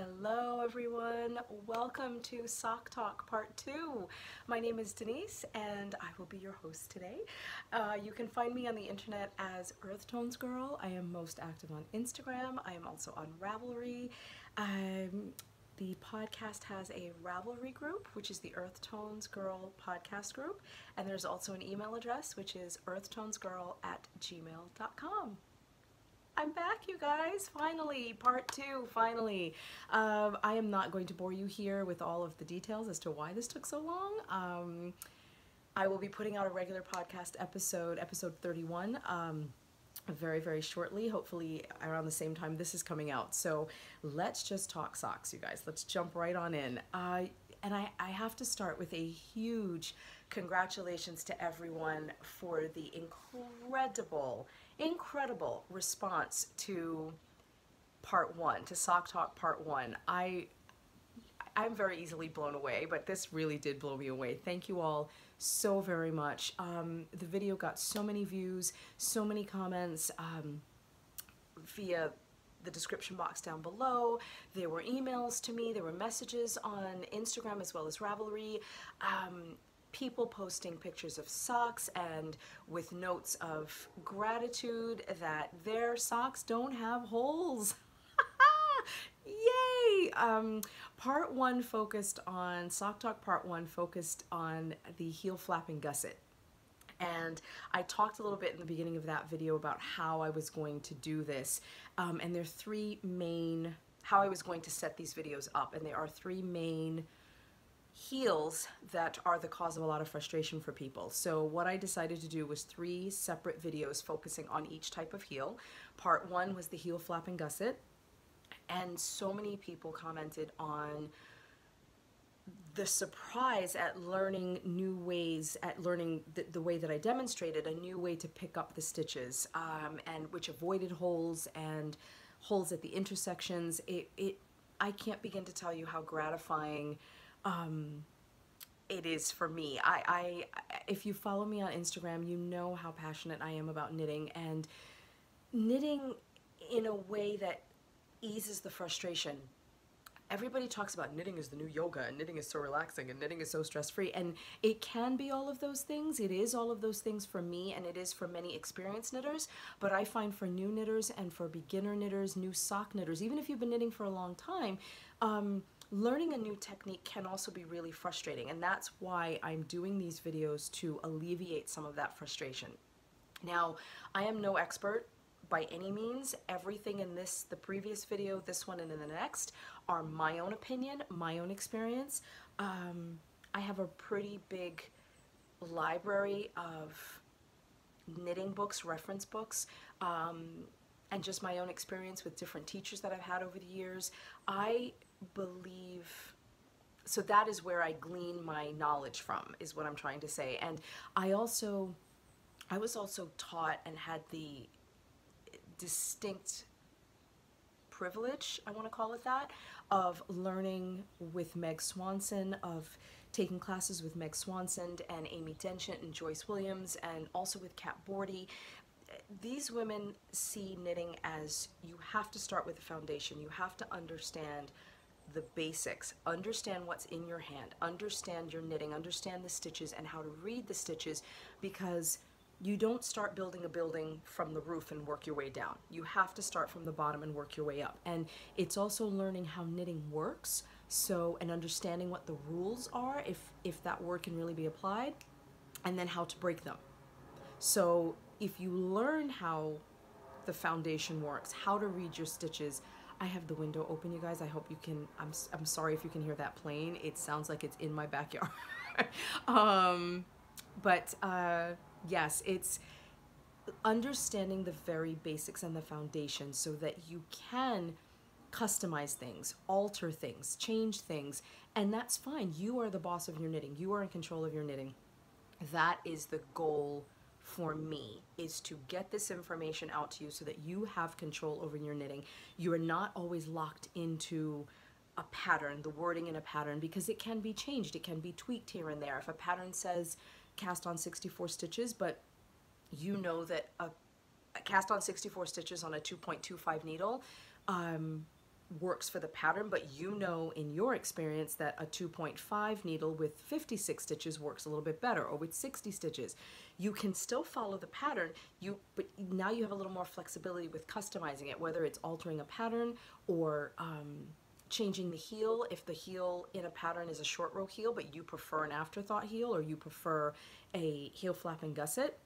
Hello everyone, welcome to Sock Talk Part 2. My name is Tanis and I will be your host today. You can find me on the internet as EarthtonesGirl. I am most active on Instagram. I am also on Ravelry. The podcast has a Ravelry group, which is the EarthtonesGirl podcast group, and there's also an email address, which is earthtonesgirl@gmail.com. I'm back, you guys, finally, part 2, finally. I am not going to bore you here with all of the details as to why this took so long. I will be putting out a regular podcast episode 31, very, very shortly, hopefully around the same time this is coming out. So let's just talk socks, you guys. Let's jump right on in. And I have to start with a huge congratulations to everyone for the incredible response to part 1, to Sock Talk part 1. I'm very easily blown away, but this really did blow me away. Thank you all so very much. The video got so many views, so many comments via the description box down below. There were emails to me, there were messages on Instagram as well as Ravelry. People posting pictures of socks and with notes of gratitude that their socks don't have holes. Yay! Part 1 focused on, Sock Talk Part 1 focused on the heel flapping gusset. And I talked a little bit in the beginning of that video about how I was going to do this. And there are 3 main, how I was going to set these videos up. And there are 3 main heels that are the cause of a lot of frustration for people. So what I decided to do was 3 separate videos focusing on each type of heel. Part 1 was the heel flapping gusset, and so many people commented on the surprise at learning new ways, at learning the way that I demonstrated, a new way to pick up the stitches, and which avoided holes and holes at the intersections. I can't begin to tell you how gratifying it is for me. If you follow me on Instagram, you know how passionate I am about knitting, and knitting in a way that eases the frustration. Everybody talks about knitting is the new yoga, and knitting is so relaxing, and knitting is so stress-free, and it can be all of those things. It is all of those things for me, and it is for many experienced knitters, but I find for new knitters and for beginner knitters, new sock knitters, even if you've been knitting for a long time, learning a new technique can also be really frustrating, and that's why I'm doing these videos, to alleviate some of that frustration. Now, I am no expert by any means. Everything in the previous video, this one, and in the next are my own opinion, my own experience. I have a pretty big library of knitting books, reference books, and just my own experience with different teachers that I've had over the years. I believe, so that is where I glean my knowledge from, is what I'm trying to say. And I was also taught and had the distinct privilege, I want to call it that, of learning with Meg Swanson, of taking classes with Meg Swanson and Amy Denchant and Joyce Williams, and also with Bordhi. These women see knitting as, you have to start with the foundation. You have to understand the basics, understand what's in your hand, understand your knitting, understand the stitches and how to read the stitches, because you don't start building a building from the roof and work your way down. You have to start from the bottom and work your way up. And it's also learning how knitting works, and understanding what the rules are, if that word can really be applied, and then how to break them. So if you learn how the foundation works, how to read your stitches. I have the window open, you guys. I hope you can, I'm sorry if you can hear that plane. It sounds like it's in my backyard. Yes, it's understanding the very basics and the foundation so that you can customize things, alter things, change things, and that's fine. You are the boss of your knitting. You are in control of your knitting. That is the goal for me, is to get this information out to you so that you have control over your knitting. You are not always locked into a pattern, the wording in a pattern, because it can be changed. It can be tweaked here and there. If a pattern says cast on 64 stitches, but you know that a cast on 64 stitches on a 2.25 needle works for the pattern, but you know in your experience that a 2.5 needle with 56 stitches works a little bit better, or with 60 stitches. You can still follow the pattern, but now you have a little more flexibility with customizing it, whether it's altering a pattern or changing the heel. If the heel in a pattern is a short row heel, but you prefer an Afterthought heel, or you prefer a heel flap and gusset,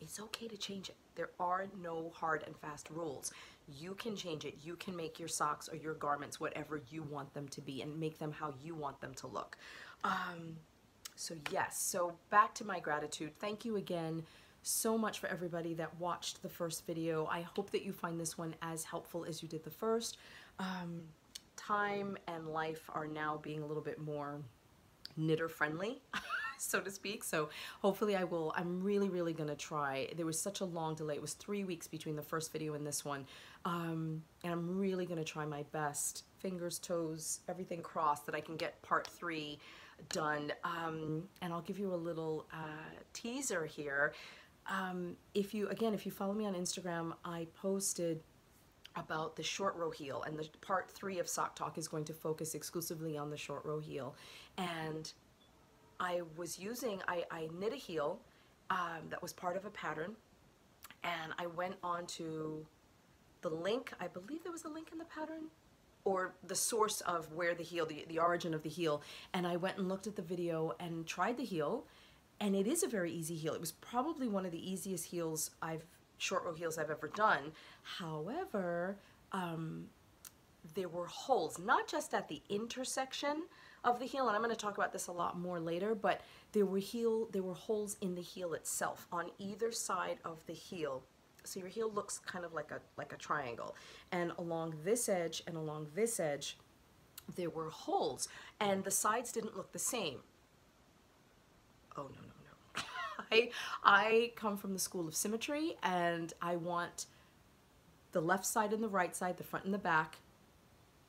it's okay to change it. There are no hard and fast rules. You can change it. You can make your socks or your garments whatever you want them to be and make them how you want them to look. So yes, so back to my gratitude. Thank you again so much for everybody that watched the first video. I hope that you find this one as helpful as you did the first. Time and life are now being a little bit more knitter friendly, so to speak. So hopefully I'm really gonna try. There was such a long delay. It was 3 weeks between the first video and this one. And I'm really gonna try my best, fingers, toes, everything crossed, that I can get part 3 done. And I'll give you a little teaser here. If you follow me on Instagram, I posted about the short row heel, and the part 3 of Sock Talk is going to focus exclusively on the short row heel. And I knit a heel that was part of a pattern, and I went on to the link, I believe there was a link in the pattern, or the source of where the heel, the origin of the heel, and I went and looked at the video and tried the heel, and it is a very easy heel. It was probably one of the easiest heels short row heels I've ever done. However, there were holes, not just at the intersection of the heel, and I'm going to talk about this a lot more later, but there were holes in the heel itself on either side of the heel. So your heel looks kind of like a triangle, and along this edge and along this edge there were holes, and the sides didn't look the same. Oh no. I come from the school of symmetry, and I want the left side and the right side, the front and the back,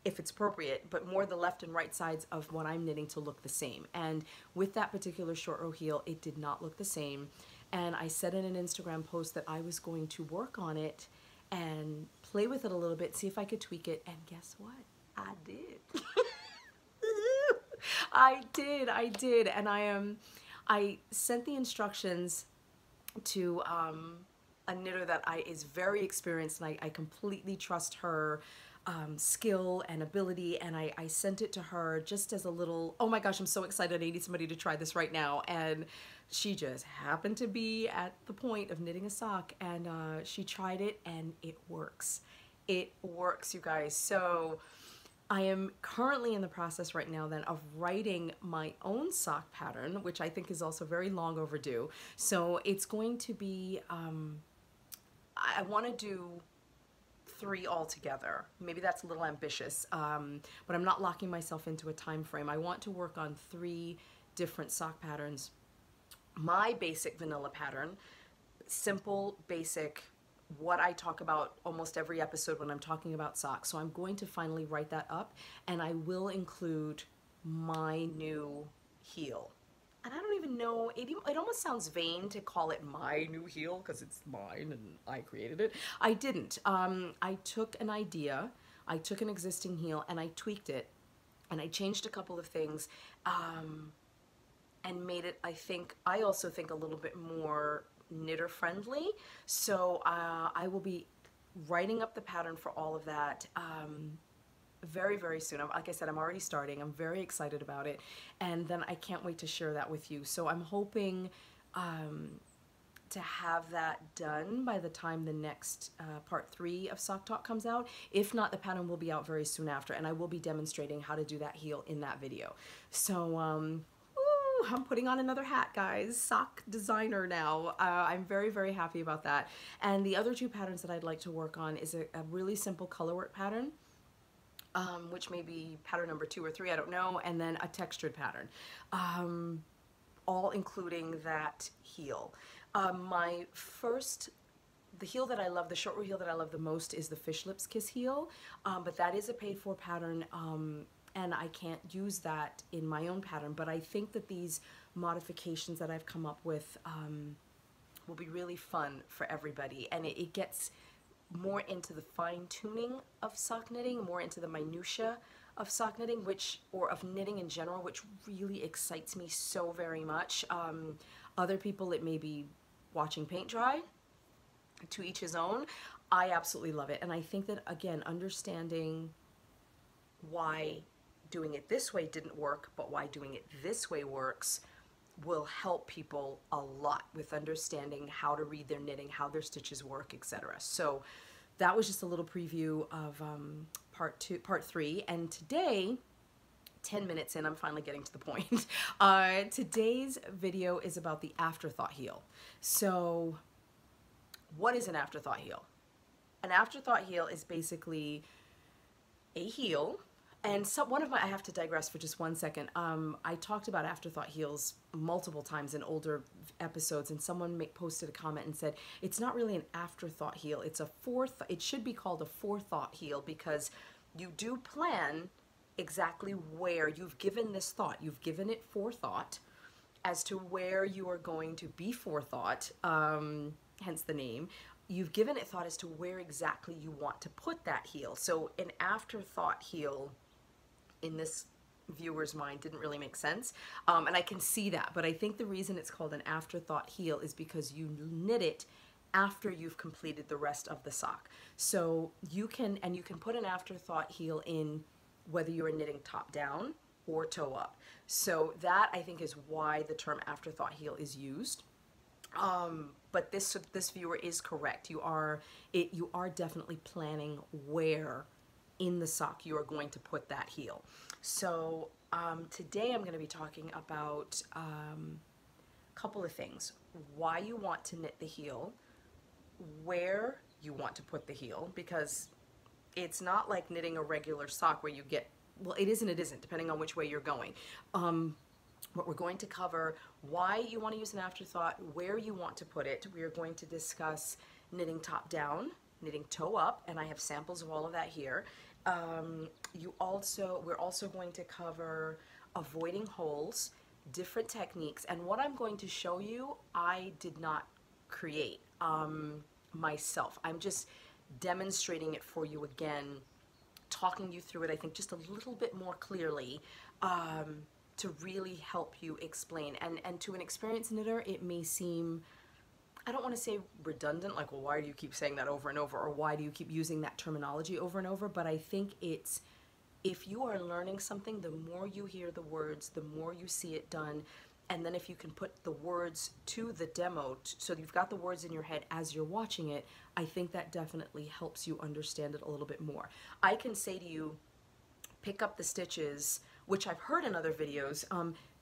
if it's appropriate, but more the left and right sides of what I'm knitting to look the same. And with that particular short row heel, it did not look the same. And I said in an Instagram post that I was going to work on it and play with it a little bit, see if I could tweak it, and guess what? I did. I did, and I sent the instructions to a knitter that is very experienced, and I completely trust her skill and ability, and I sent it to her just as a little, oh my gosh, I'm so excited, I need somebody to try this right now. And she just happened to be at the point of knitting a sock, and she tried it, and it works. It works, you guys. So I am currently in the process right now then of writing my own sock pattern, which I think is also very long overdue. So it's going to be, I want to do 3 altogether. Maybe that's a little ambitious, but I'm not locking myself into a time frame. I want to work on 3 different sock patterns. My basic vanilla pattern, simple, basic, what I talk about almost every episode when I'm talking about socks. So I'm going to finally write that up, and I will include my new heel. And I don't even know, it almost sounds vain to call it my new heel because it's mine and I created it. I didn't. I took an idea, I took an existing heel, and I tweaked it, and I changed a couple of things, and made it, I also think a little bit more knitter friendly. So I will be writing up the pattern for all of that very soon. Like I said, I'm already starting. I'm very excited about it, and then I can't wait to share that with you. So I'm hoping to have that done by the time the next part 3 of Sock Talk comes out. If not, the pattern will be out very soon after, and I will be demonstrating how to do that heel in that video. So I'm putting on another hat, guys. Sock designer now. I'm very happy about that. And the other 2 patterns that I'd like to work on is a really simple colorwork pattern, which may be pattern number 2 or 3, I don't know, and then a textured pattern, all including that heel. The heel that I love, the short row heel that I love the most, is the Fish Lips Kiss heel, but that is a paid-for pattern, and I can't use that in my own pattern, but I think that these modifications that I've come up with will be really fun for everybody, and it gets more into the fine tuning of sock knitting, more into the minutia of sock knitting, or of knitting in general, which really excites me so very much. Other people, it may be watching paint dry, to each his own. I absolutely love it. And I think that, again, understanding why doing it this way didn't work, but why doing it this way works, will help people a lot with understanding how to read their knitting, how their stitches work, etc. So that was just a little preview of part 3. And today, 10 minutes in, I'm finally getting to the point. Today's video is about the afterthought heel. So what is an afterthought heel? An afterthought heel is basically a heel. And so I have to digress for just one second. I talked about afterthought heels multiple times in older episodes, and someone posted a comment and said, it's not really an afterthought heel, it should be called a forethought heel, because you do plan exactly where you've given this thought. You've given it forethought as to where you are going to be forethought, hence the name. You've given it thought as to where exactly you want to put that heel. So an afterthought heel in this viewer's mind didn't really make sense, and I can see that, but I think the reason it's called an afterthought heel is because you knit it after you've completed the rest of the sock. So you can put an afterthought heel in whether you're knitting top down or toe up. So that, I think, is why the term afterthought heel is used. But this viewer is correct. You are definitely planning where in the sock you are going to put that heel. So today I'm going to be talking about a couple of things. Why you want to knit the heel, where you want to put the heel, because it's not like knitting a regular sock where you get, well, it is and it isn't, depending on which way you're going. What we're going to cover, why you want to use an afterthought, where you want to put it. We are going to discuss knitting top down, knitting toe up, and I have samples of all of that here. We're also going to cover avoiding holes, different techniques, and what I'm going to show you, I did not create myself. I'm just demonstrating it for you again, talking you through it, I think, just a little bit more clearly, to really help you explain. And to an experienced knitter, it may seem, I don't want to say redundant, like, well, why do you keep saying that over and over, or why do you keep using that terminology over and over? But I think it's, if you are learning something, the more you hear the words, the more you see it done, and then if you can put the words to the demo, so you've got the words in your head as you're watching it, I think that definitely helps you understand it a little bit more. I can say to you, pick up the stitches, which I've heard in other videos.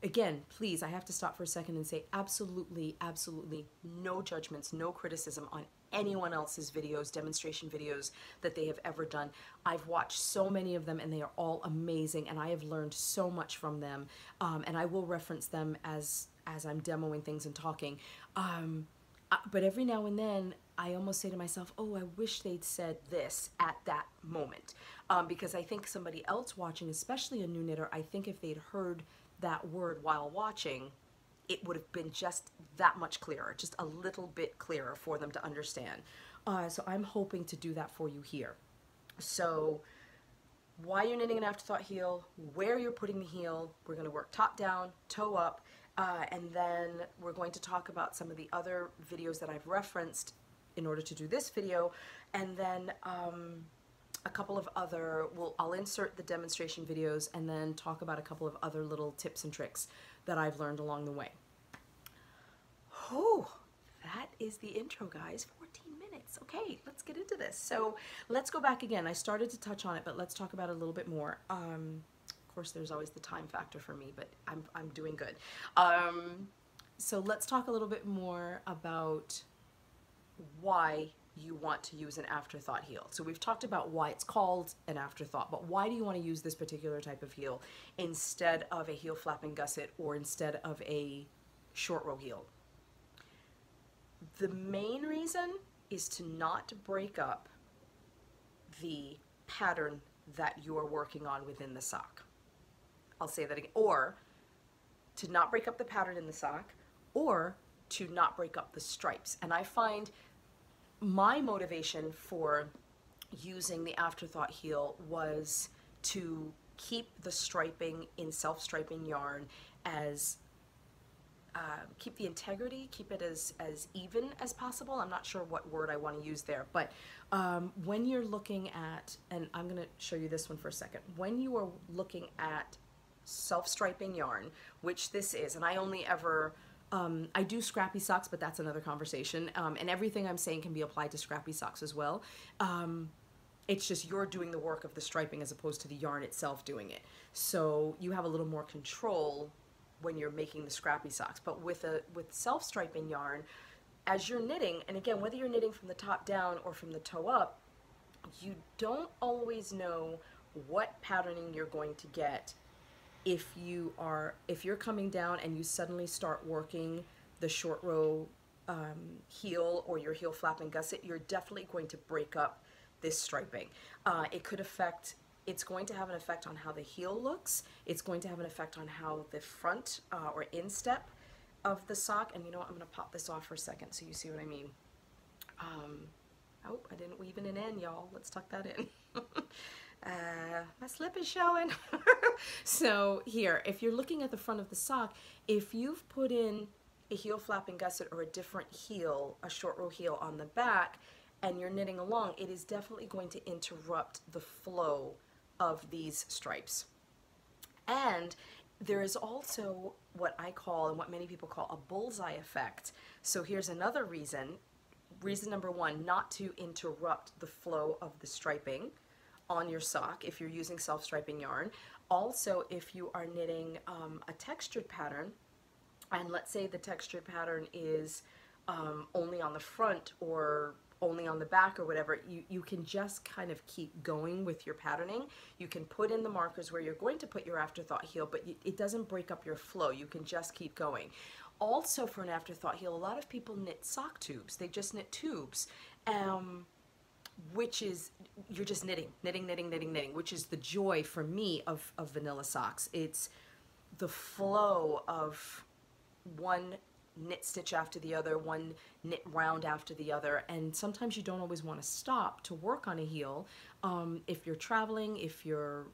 Again, please, I have to stop for a second and say absolutely, absolutely no judgments, no criticism on anyone else's videos, demonstration videos that they have ever done. I've watched so many of them and they are all amazing, and I have learned so much from them, and I will reference them as I'm demoing things and talking. But every now and then I almost say to myself, oh, I wish they'd said this at that moment, because I think somebody else watching, especially a new knitter, I think if they'd heard that word while watching, it would have been just that much clearer, just a little bit clearer for them to understand. So I'm hoping to do that for you here. So why you're knitting an afterthought heel, where you're putting the heel, we're going to work top down, toe up, and then we're going to talk about some of the other videos that I've referenced in order to do this video, and then a couple of other, I'll insert the demonstration videos and then talk about a couple of other little tips and tricks that I've learned along the way. Oh, that is the intro, guys. 14 minutes. Okay, let's get into this. So let's go back again. I started to touch on it, but let's talk about it a little bit more. Of course, there's always the time factor for me, but I'm doing good. So let's talk a little bit more about why you want to use an afterthought heel. So we've talked about why it's called an afterthought, but why do you want to use this particular type of heel instead of a heel flapping gusset or instead of a short row heel? The main reason is to not break up the pattern that you are working on within the sock. I'll say that again. Or to not break up the pattern in the sock, or to not break up the stripes. And I find my motivation for using the Afterthought heel was to keep the striping in self-striping yarn as keep the integrity, keep it as even as possible. I'm not sure what word I want to use there, but when you're looking at, and I'm going to show you this one for a second, when you are looking at self-striping yarn, which this is, and I only ever, I do scrappy socks, but that's another conversation, and everything I'm saying can be applied to scrappy socks as well. It's just you're doing the work of the striping as opposed to the yarn itself doing it. So you have a little more control when you're making the scrappy socks. But with self-striping yarn, as you're knitting, and again, whether you're knitting from the top down or from the toe up, you don't always know what patterning you're going to get if you're coming down and you suddenly start working the short row heel or your heel flap and gusset. You're definitely going to break up this striping. It's going to have an effect on how the heel looks. It's going to have an effect on how the front or instep of the sock, and you know what, I'm going to pop this off for a second so you see what I mean. Oh, I didn't weave in an N, y'all. Let's tuck that in. My slip is showing. So here, if you're looking at the front of the sock, if you've put in a heel flap and gusset or a different heel, a short row heel on the back, and you're knitting along, it is definitely going to interrupt the flow of these stripes. And there is also what I call, and what many people call, a bullseye effect. So here's another reason. Reason number one, not to interrupt the flow of the striping on your sock if you're using self-striping yarn. Also, if you are knitting a textured pattern, and let's say the textured pattern is only on the front or only on the back or whatever, you can just kind of keep going with your patterning. You can put in the markers where you're going to put your Afterthought heel, but it doesn't break up your flow. You can just keep going. Also, for an Afterthought heel, a lot of people knit sock tubes. They just knit tubes, which is, you're just knitting, which is the joy for me of vanilla socks. It's the flow of one knit stitch after the other, one knit round after the other, and sometimes you don't always want to stop to work on a heel. If you're traveling, if you're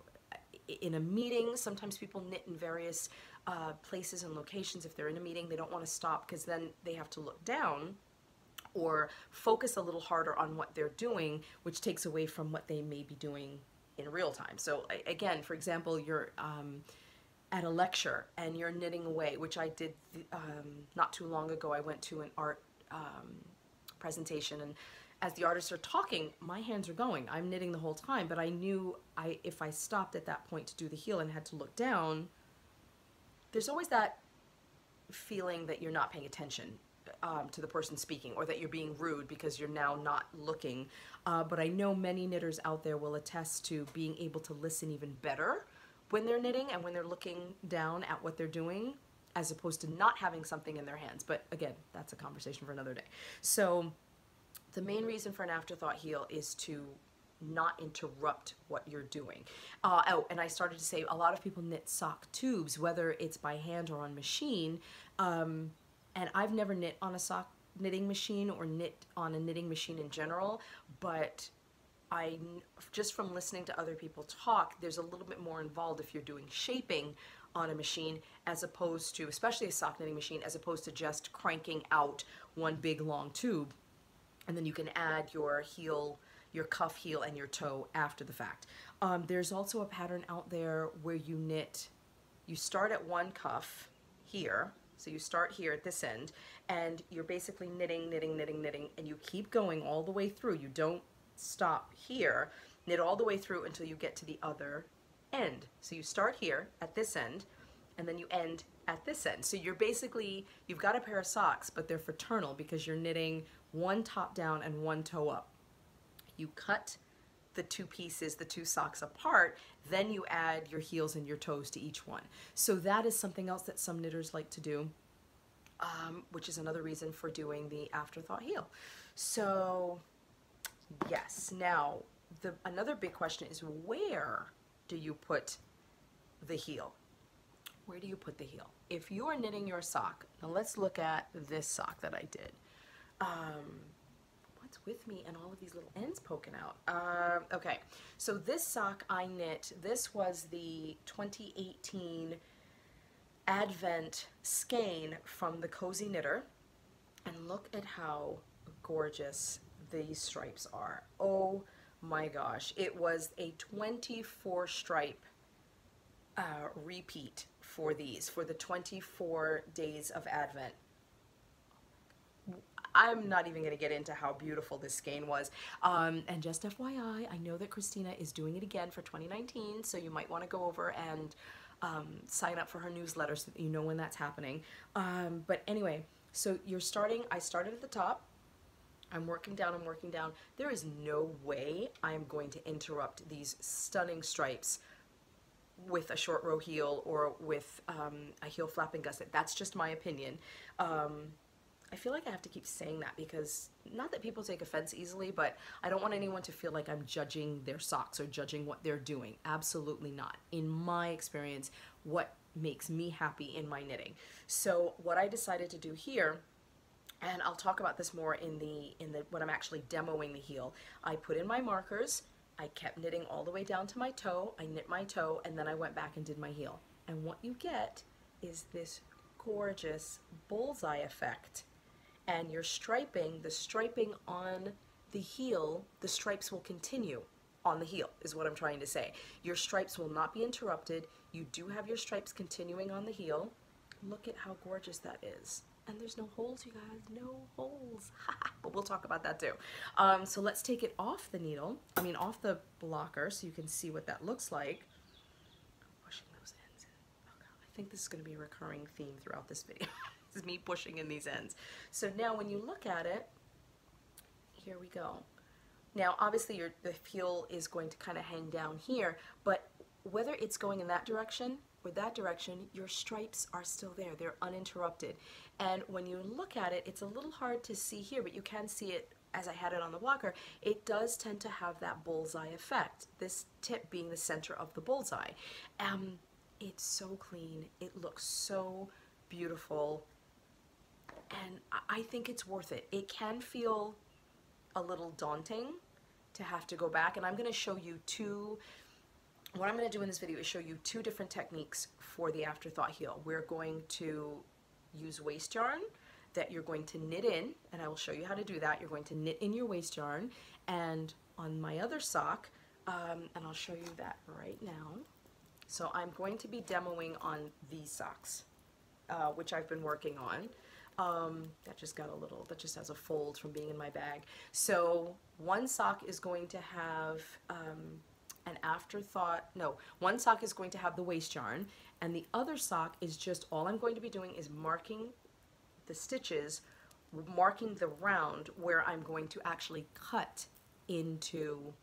in a meeting, sometimes people knit in various places and locations. If they're in a meeting, they don't want to stop because then they have to look down or focus a little harder on what they're doing, which takes away from what they may be doing in real time. So again, for example, you're at a lecture and you're knitting away, which I did not too long ago. I went to an art presentation, and as the artists are talking, my hands are going. I'm knitting the whole time, but I knew if I stopped at that point to do the heel and had to look down, there's always that feeling that you're not paying attention to the person speaking, or that you're being rude because you're now not looking. But I know many knitters out there will attest to being able to listen even better when they're knitting and when they're looking down at what they're doing, as opposed to not having something in their hands. But again, that's a conversation for another day. So the main reason for an Afterthought heel is to not interrupt what you're doing. Oh, and I started to say, a lot of people knit sock tubes, whether it's by hand or on machine, and I've never knit on a sock knitting machine or knit on a knitting machine in general, but just from listening to other people talk, there's a little bit more involved if you're doing shaping on a machine, as opposed to, especially a sock knitting machine, as opposed to just cranking out one big long tube, and then you can add your heel, your cuff heel, and your toe after the fact. There's also a pattern out there where you knit, you start at one cuff here, so you start here at this end, and you're basically knitting, and you keep going all the way through. You don't stop here, knit all the way through until you get to the other end. So you start here at this end, and then you end at this end. So you're basically, you've got a pair of socks, but they're fraternal because you're knitting one top down and one toe up. You cut the two pieces, the two socks apart, then you add your heels and your toes to each one. So that is something else that some knitters like to do, which is another reason for doing the Afterthought heel. So yes, now another big question is, where do you put the heel? Where do you put the heel? If you are knitting your sock, now let's look at this sock that I did. What it's with me and all of these little ends poking out. Okay, so this sock I knit, this was the 2018 Advent skein from the Cozy Knitter, and look at how gorgeous these stripes are. Oh my gosh, it was a 24 stripe repeat for these, for the 24 days of Advent. I'm not even going to get into how beautiful this skein was. And just FYI, I know that Christina is doing it again for 2019, so you might want to go over and sign up for her newsletter so that you know when that's happening. But anyway, so you're starting, I started at the top. I'm working down, I'm working down. There is no way I'm going to interrupt these stunning stripes with a short row heel or with a heel flapping gusset. That's just my opinion. I feel like I have to keep saying that because, not that people take offense easily, but I don't want anyone to feel like I'm judging their socks or judging what they're doing. Absolutely not. In my experience, what makes me happy in my knitting. So what I decided to do here, and I'll talk about this more in the when I'm actually demoing the heel, I put in my markers, I kept knitting all the way down to my toe, I knit my toe, and then I went back and did my heel. And what you get is this gorgeous bullseye effect. And your striping, the striping on the heel, the stripes will continue on the heel, is what I'm trying to say. Your stripes will not be interrupted. You do have your stripes continuing on the heel. Look at how gorgeous that is. And there's no holes, you guys, no holes. But we'll talk about that too. So let's take it off the needle, off the blocker, so you can see what that looks like. Pushing those ends in. Oh God, I think this is going to be a recurring theme throughout this video. This is me pushing in these ends. So now when you look at it, here we go. Now obviously the heel is going to kind of hang down here, but whether it's going in that direction or that direction, your stripes are still there. They're uninterrupted. And when you look at it, it's a little hard to see here, but you can see it as I had it on the blocker. It does tend to have that bullseye effect, this tip being the center of the bullseye. It's so clean. It looks so beautiful. And I think it's worth it. It can feel a little daunting to have to go back, and I'm going to show you what I'm going to do in this video is show you two different techniques for the Afterthought heel. We're going to use waste yarn that you're going to knit in, and I will show you how to do that. You're going to knit in your waste yarn, and on my other sock, and I'll show you that right now. So I'm going to be demoing on these socks, which I've been working on. That just has a fold from being in my bag. So one sock is going to have one sock is going to have the waste yarn, and the other sock is just, all I'm going to be doing is marking the stitches, marking the round where I'm going to actually cut into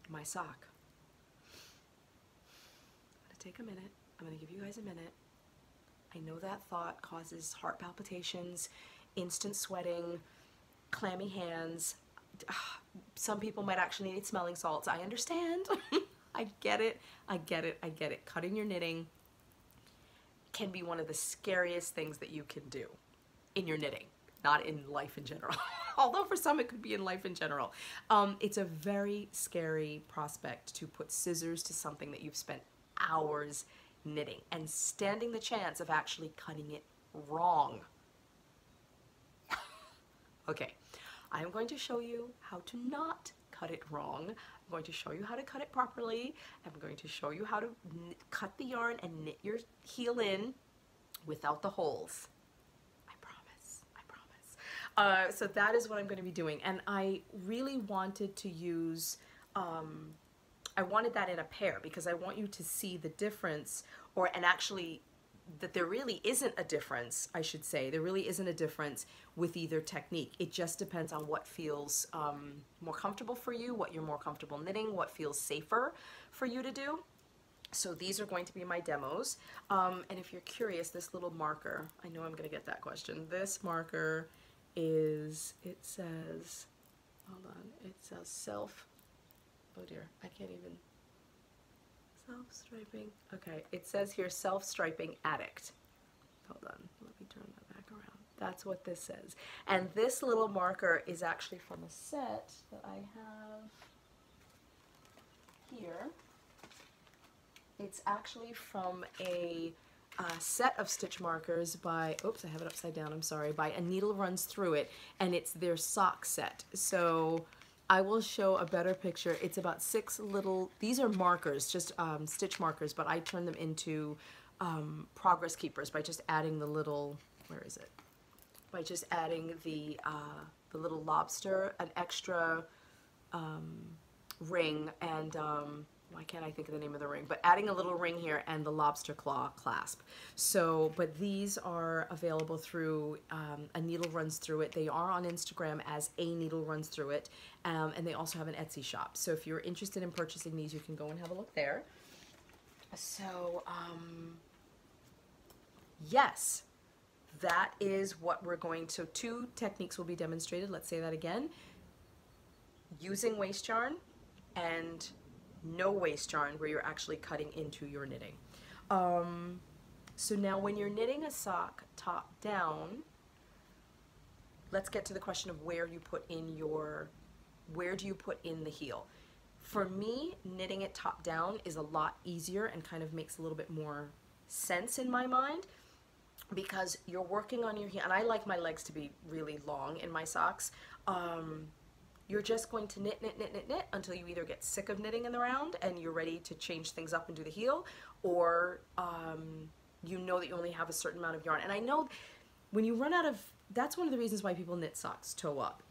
my sock. I'm going to take a minute. I'm going to give you guys a minute. I know that thought causes heart palpitations, instant sweating, clammy hands. Some people might actually need smelling salts. I understand. I get it. I get it. I get it. Cutting your knitting can be one of the scariest things that you can do in your knitting, not in life in general. Although for some it could be in life in general. It's a very scary prospect to put scissors to something that you've spent hours knitting and standing the chance of actually cutting it wrong. Okay, I'm going to show you how to not cut it wrong. I'm going to show you how to cut it properly. I'm going to show you how to cut the yarn and knit your heel in without the holes. I promise, I promise. So that is what I'm going to be doing, and I really wanted to use I wanted that in a pair because I want you to see the difference, and actually that there really isn't a difference, I should say. There really isn't a difference with either technique. It just depends on what feels more comfortable for you, what you're more comfortable knitting, what feels safer for you to do. So these are going to be my demos. And if you're curious, this little marker, I know I'm going to get that question. This marker is, it says, hold on, it says oh dear, I can't even, self-striping. Okay, it says here self-striping addict. Hold on, let me turn that back around. That's what this says. And this little marker is actually from a set that I have here. It's actually from a set of stitch markers by, oops, I have it upside down, I'm sorry, by A Needle Runs Through It, and it's their sock set. So I will show a better picture. It's about 6 little, these are markers, just stitch markers, but I turn them into progress keepers by just adding the little, where is it? By just adding the little lobster, an extra ring, and why can't I think of the name of the ring? But adding a little ring here and the lobster claw clasp. So, but these are available through A Needle Runs Through It. They are on Instagram as A Needle Runs Through It, and they also have an Etsy shop. So if you're interested in purchasing these, you can go and have a look there. So, yes. That is what we're going to, 2 techniques will be demonstrated. Let's say that again. Using waste yarn and no waste yarn where you're actually cutting into your knitting. So now when you're knitting a sock top down, let's get to the question of where you put in your, where do you put in the heel? For me, knitting it top down is a lot easier and kind of makes a little bit more sense in my mind, because you're working on your heel, and I like my legs to be really long in my socks. You're just going to knit, knit, knit, knit, knit until you either get sick of knitting in the round and you're ready to change things up and do the heel, or you know that you only have a certain amount of yarn. And I know when you run out of, that's one of the reasons why people knit socks toe up.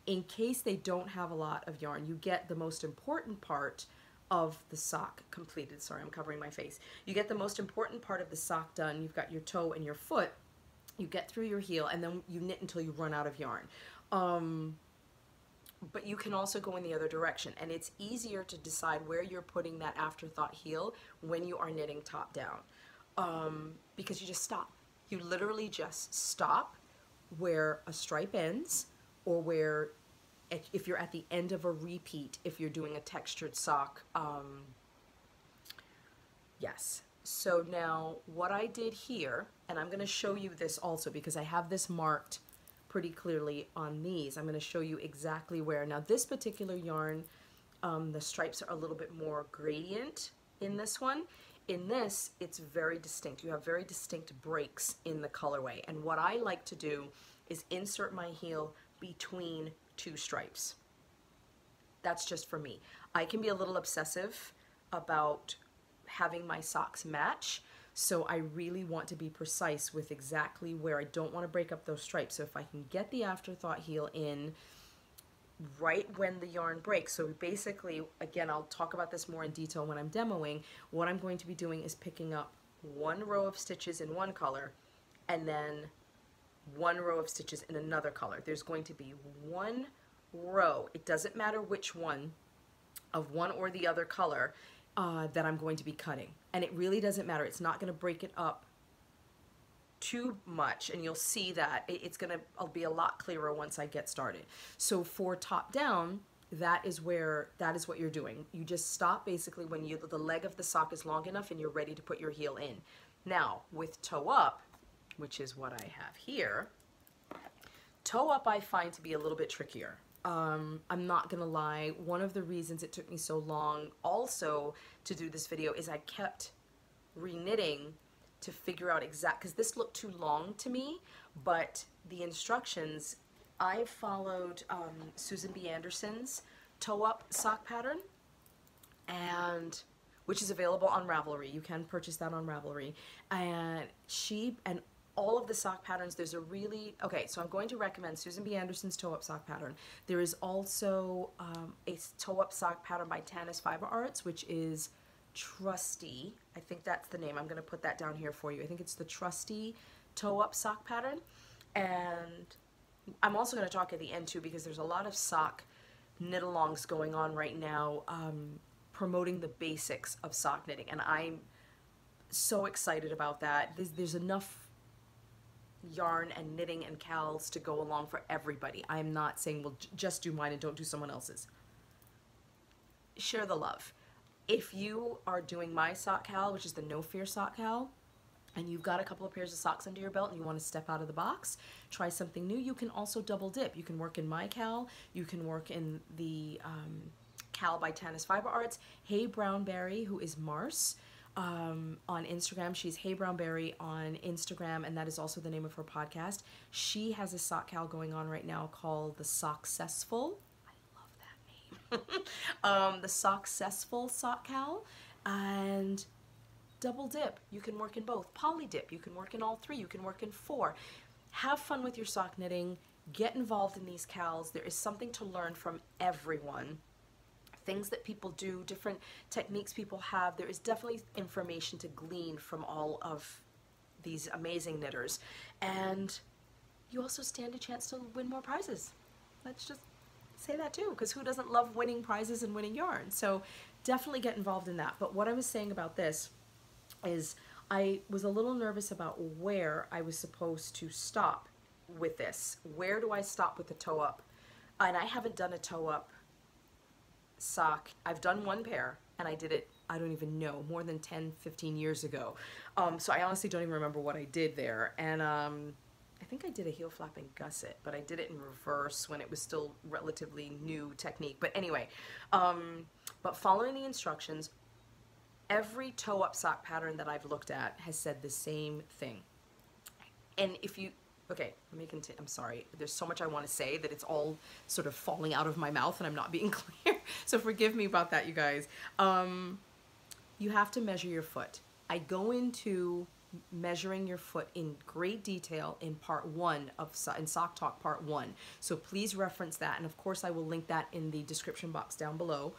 In case they don't have a lot of yarn, you get the most important part of the sock completed. Sorry, I'm covering my face. You get the most important part of the sock done. You've got your toe and your foot. You get through your heel, and then you knit until you run out of yarn. But you can also go in the other direction, and it's easier to decide where you're putting that afterthought heel when you are knitting top down, because you just stop. You literally just stop where a stripe ends, or where, if you're at the end of a repeat, if you're doing a textured sock. Yes. So now what I did here, and I'm going to show you this also because I have this marked pretty clearly on these. I'm going to show you exactly where. Now this particular yarn, the stripes are a little bit more gradient in this one. In this, it's very distinct. You have very distinct breaks in the colorway. And what I like to do is insert my heel between 2 stripes. That's just for me. I can be a little obsessive about having my socks match, so I really want to be precise with exactly where. I don't want to break up those stripes. So if I can get the afterthought heel in right when the yarn breaks. So basically, again, I'll talk about this more in detail when I'm demoing. What I'm going to be doing is picking up 1 row of stitches in one color and then 1 row of stitches in another color. There's going to be 1 row, it doesn't matter which one, of one or the other color that I'm going to be cutting. And it really doesn't matter. It's not going to break it up too much, and you'll see that I'll be a lot clearer once I get started. So for top down, that is what you're doing. You just stop basically when the leg of the sock is long enough and you're ready to put your heel in. Now with toe up, which is what I have here, toe up I find to be a little bit trickier. I'm not gonna lie, one of the reasons it took me so long also to do this video is I kept reknitting to figure out because this looked too long to me, but the instructions, I followed Susan B. Anderson's toe up sock pattern, and which is available on Ravelry. You can purchase that on Ravelry. And all of the sock patterns, there's a really, okay, so I'm going to recommend Susan B. Anderson's toe up sock pattern. There is also a toe up sock pattern by Tanis Fiber Arts, which is Trusty. I think that's the name. I'm going to put that down here for you. I think it's the Trusty toe up sock pattern. And I'm also going to talk at the end too, because there's a lot of sock knit alongs going on right now, promoting the basics of sock knitting, and I'm so excited about that. There's enough yarn and knitting and cals to go along for everybody. I'm not saying, well, just do mine and don't do someone else's. Share the love. If you are doing my sock cal, which is the No Fear sock cal, and you've got a couple of pairs of socks under your belt and you want to step out of the box, try something new, you can also double dip. You can work in my Cal, you can work in the Cal by Tanis Fiber Arts. Hey Brownberry, who is Mars, on Instagram. She's Hey Brownberry on Instagram, and that is also the name of her podcast. She has a sock cal going on right now called the Sockcessful. I love that name. The Sockcessful sock cal. And double dip, you can work in both. Poly dip, you can work in all three, you can work in four. Have fun with your sock knitting, get involved in these cals. There is something to learn from everyone. Things that people do, different techniques people have. There is definitely information to glean from all of these amazing knitters. And you also stand a chance to win more prizes. Let's just say that too, because who doesn't love winning prizes and winning yarn? So definitely get involved in that. But what I was saying about this is I was a little nervous about where I was supposed to stop with this. Where do I stop with the toe up? And I haven't done a toe up sock. I've done one pair and I did it, I don't even know, more than 10-15 years ago. So I honestly don't even remember what I did there. And I think I did a heel flapping gusset, but I did it in reverse when it was still relatively new technique. But anyway, but following the instructions, every toe up sock pattern that I've looked at has said the same thing. And if you, okay, let me continue. I'm sorry. There's so much I want to say that it's all sort of falling out of my mouth and I'm not being clear. So forgive me about that, you guys. You have to measure your foot. I go into measuring your foot in great detail in part 1 of in Sock Talk part 1. So please reference that. And of course I will link that in the description box down below.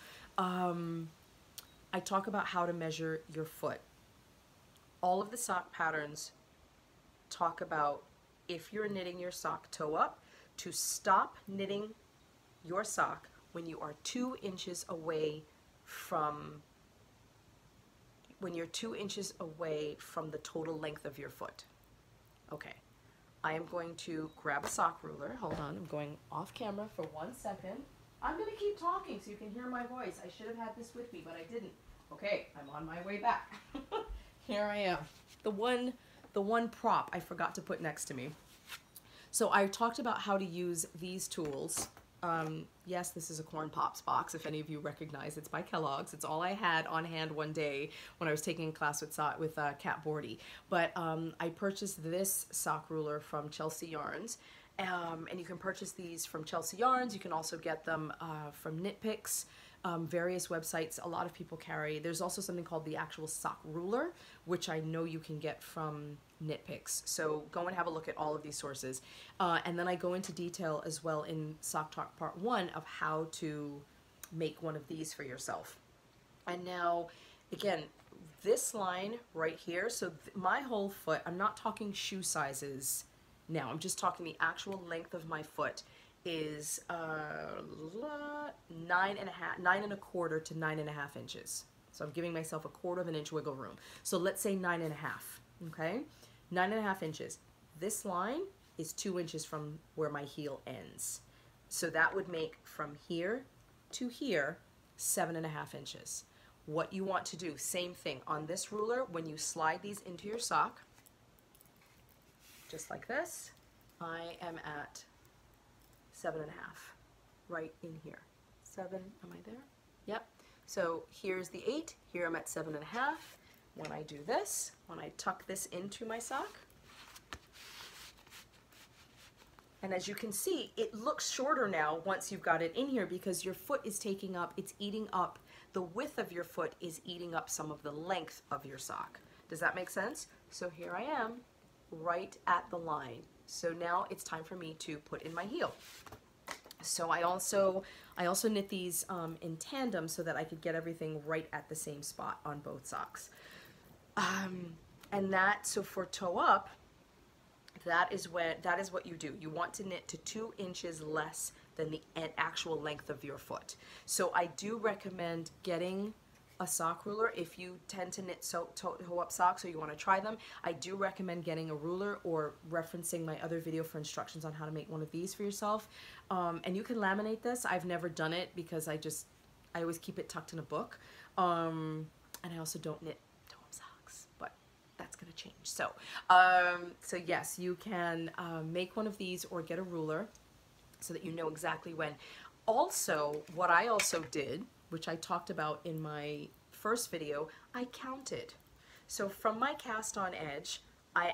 I talk about how to measure your foot. All of the sock patterns talk about, if you're knitting your sock toe up, to stop knitting your sock when you are 2 inches away from the total length of your foot. Okay, I am going to grab a sock ruler. Hold on, I'm going off camera for 1 second. I'm going to keep talking so you can hear my voice. I should have had this with me, but I didn't. Okay, I'm on my way back. Here I am. The one prop I forgot to put next to me. So I talked about how to use these tools. Yes, this is a Corn Pops box, if any of you recognize. It's by Kellogg's. It's all I had on hand one day when I was taking a class with Kat Bordhi. But I purchased this sock ruler from Chelsea Yarns. And you can purchase these from Chelsea Yarns. You can also get them from Knit Picks, various websites. A lot of people carry. There's also something called the actual sock ruler, which I know you can get from Knit Picks. So go and have a look at all of these sources. And then I go into detail as well in Sock Talk Part 1 of how to make one of these for yourself. And now, again, this line right here, so my whole foot, I'm not talking shoe sizes now, I'm just talking the actual length of my foot is 9.25 to 9.5 inches. So I'm giving myself a 1/4 of an inch wiggle room. So let's say 9.5, okay? 9.5 inches. This line is 2 inches from where my heel ends. So that would make from here to here 7.5 inches. What you want to do, same thing on this ruler, when you slide these into your sock, just like this, I am at 7.5 right in here. 7, am I there? Yep. So here's the 8, here I'm at 7.5. When I do this, when I tuck this into my sock, and as you can see, it looks shorter now once you've got it in here because your foot is taking up, it's eating up, the width of your foot is eating up some of the length of your sock. Does that make sense? So here I am, right at the line. So now it's time for me to put in my heel. So I also knit these in tandem so that I could get everything right at the same spot on both socks. And that, so for toe up, that is what you do. You want to knit to 2 inches less than the actual length of your foot. So I do recommend getting a sock ruler if you tend to knit toe up socks or you want to try them. I do recommend getting a ruler or referencing my other video for instructions on how to make one of these for yourself. And you can laminate this. I've never done it because I always keep it tucked in a book. And I also don't knit toe up socks, but that's going to change. So, so yes, you can make one of these or get a ruler so that you know exactly when. Also, what I also did, which I talked about in my first video, I counted. So from my cast on edge,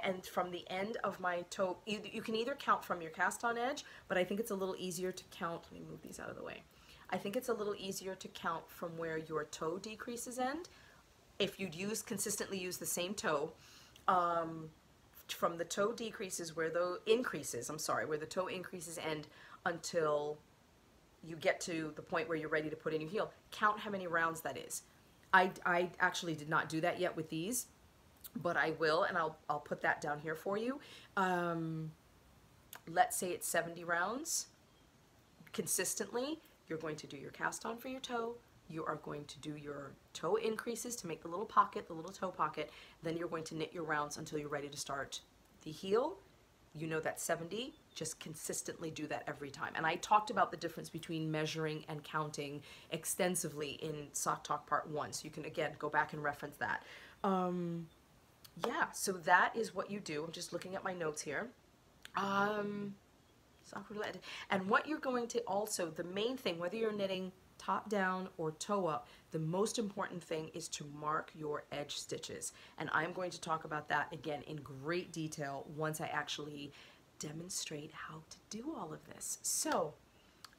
and from the end of my toe, you can either count from your cast on edge, but I think it's a little easier to count. Let me move these out of the way. I think it's a little easier to count from where your toe decreases end. If you'd consistently use the same toe, from the toe decreases where the increases, I'm sorry, where the toe increases end until you get to the point where you're ready to put in your heel, count how many rounds that is. I actually did not do that yet with these, but I will, and I'll put that down here for you. Let's say it's 70 rounds. Consistently, you're going to do your cast on for your toe, you are going to do your toe increases to make the little pocket, the little toe pocket, then you're going to knit your rounds until you're ready to start the heel. You know that's 70, just consistently do that every time. And I talked about the difference between measuring and counting extensively in Sock Talk Part 1, so you can again go back and reference that. Yeah, so that is what you do. I'm just looking at my notes here. And what you're going to also, the main thing, whether you're knitting top down or toe up, the most important thing is to mark your edge stitches. And I'm going to talk about that again in great detail once I actually demonstrate how to do all of this. So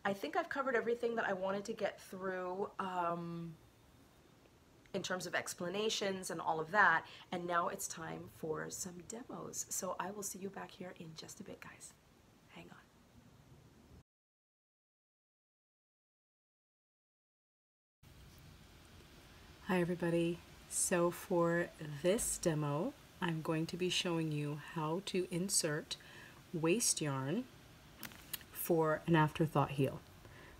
I think I've covered everything that I wanted to get through in terms of explanations and all of that. And now it's time for some demos. So I will see you back here in just a bit, guys. Hang on. Hi everybody. So for this demo, I'm going to be showing you how to insert waste yarn for an Afterthought heel.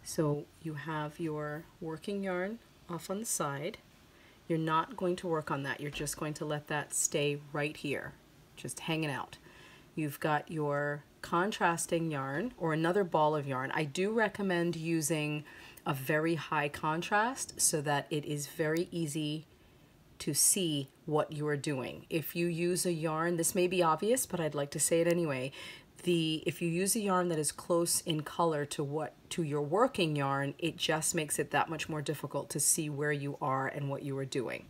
So you have your working yarn off on the side. You're not going to work on that. You're just going to let that stay right here, just hanging out. You've got your contrasting yarn or another ball of yarn. I do recommend using a very high contrast so that it is very easy to see what you are doing. If you use a yarn, this may be obvious, but I'd like to say it anyway. If you use a yarn that is close in color to your working yarn, it just makes it that much more difficult to see where you are and what you are doing.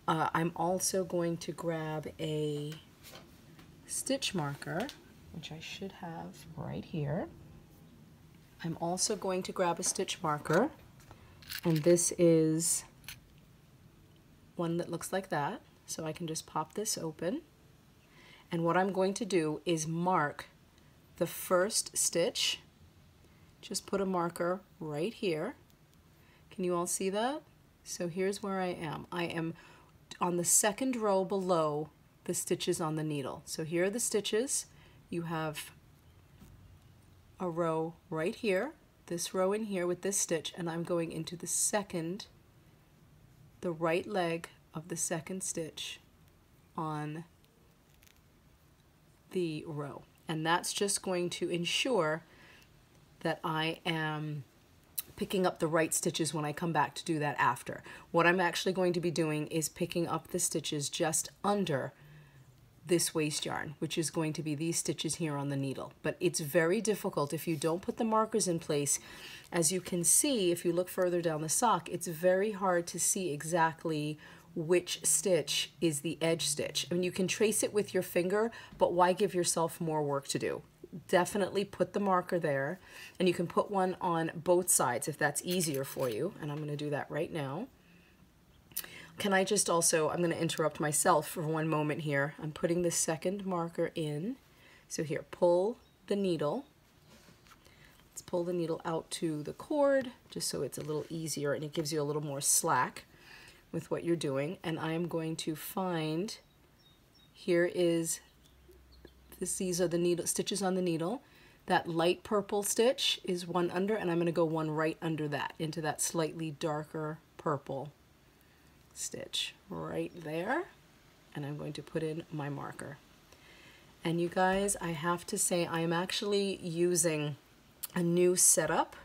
I'm also going to grab a stitch marker, which I should have right here. I'm also going to grab a stitch marker, and this is one that looks like that. So I can just pop this open. And what I'm going to do is mark the first stitch. Just put a marker right here. Can you all see that? So here's where I am. I am on the second row below the stitches on the needle. So here are the stitches. You have a row right here, this row in here with this stitch, and I'm going into the right leg of the second stitch on the row. And that's just going to ensure that I am picking up the right stitches when I come back to do that after. What I'm actually going to be doing is picking up the stitches just under this waste yarn, which is going to be these stitches here on the needle. But it's very difficult if you don't put the markers in place. As you can see, if you look further down the sock, it's very hard to see exactly which stitch is the edge stitch. I mean, you can trace it with your finger, but why give yourself more work to do? Definitely put the marker there, and you can put one on both sides if that's easier for you, and I'm going to do that right now. Can I just also, I'm going to interrupt myself for one moment here. I'm putting the second marker in. So here, pull the needle. Let's pull the needle out to the cord, just so it's a little easier and it gives you a little more slack with what you're doing. And I'm going to find, here is, these are the needle stitches on the needle. That light purple stitch is one under, and I'm going to go one right under that, into that slightly darker purple stitch right there, and I'm going to put in my marker. And you guys, I have to say I am actually using a new setup.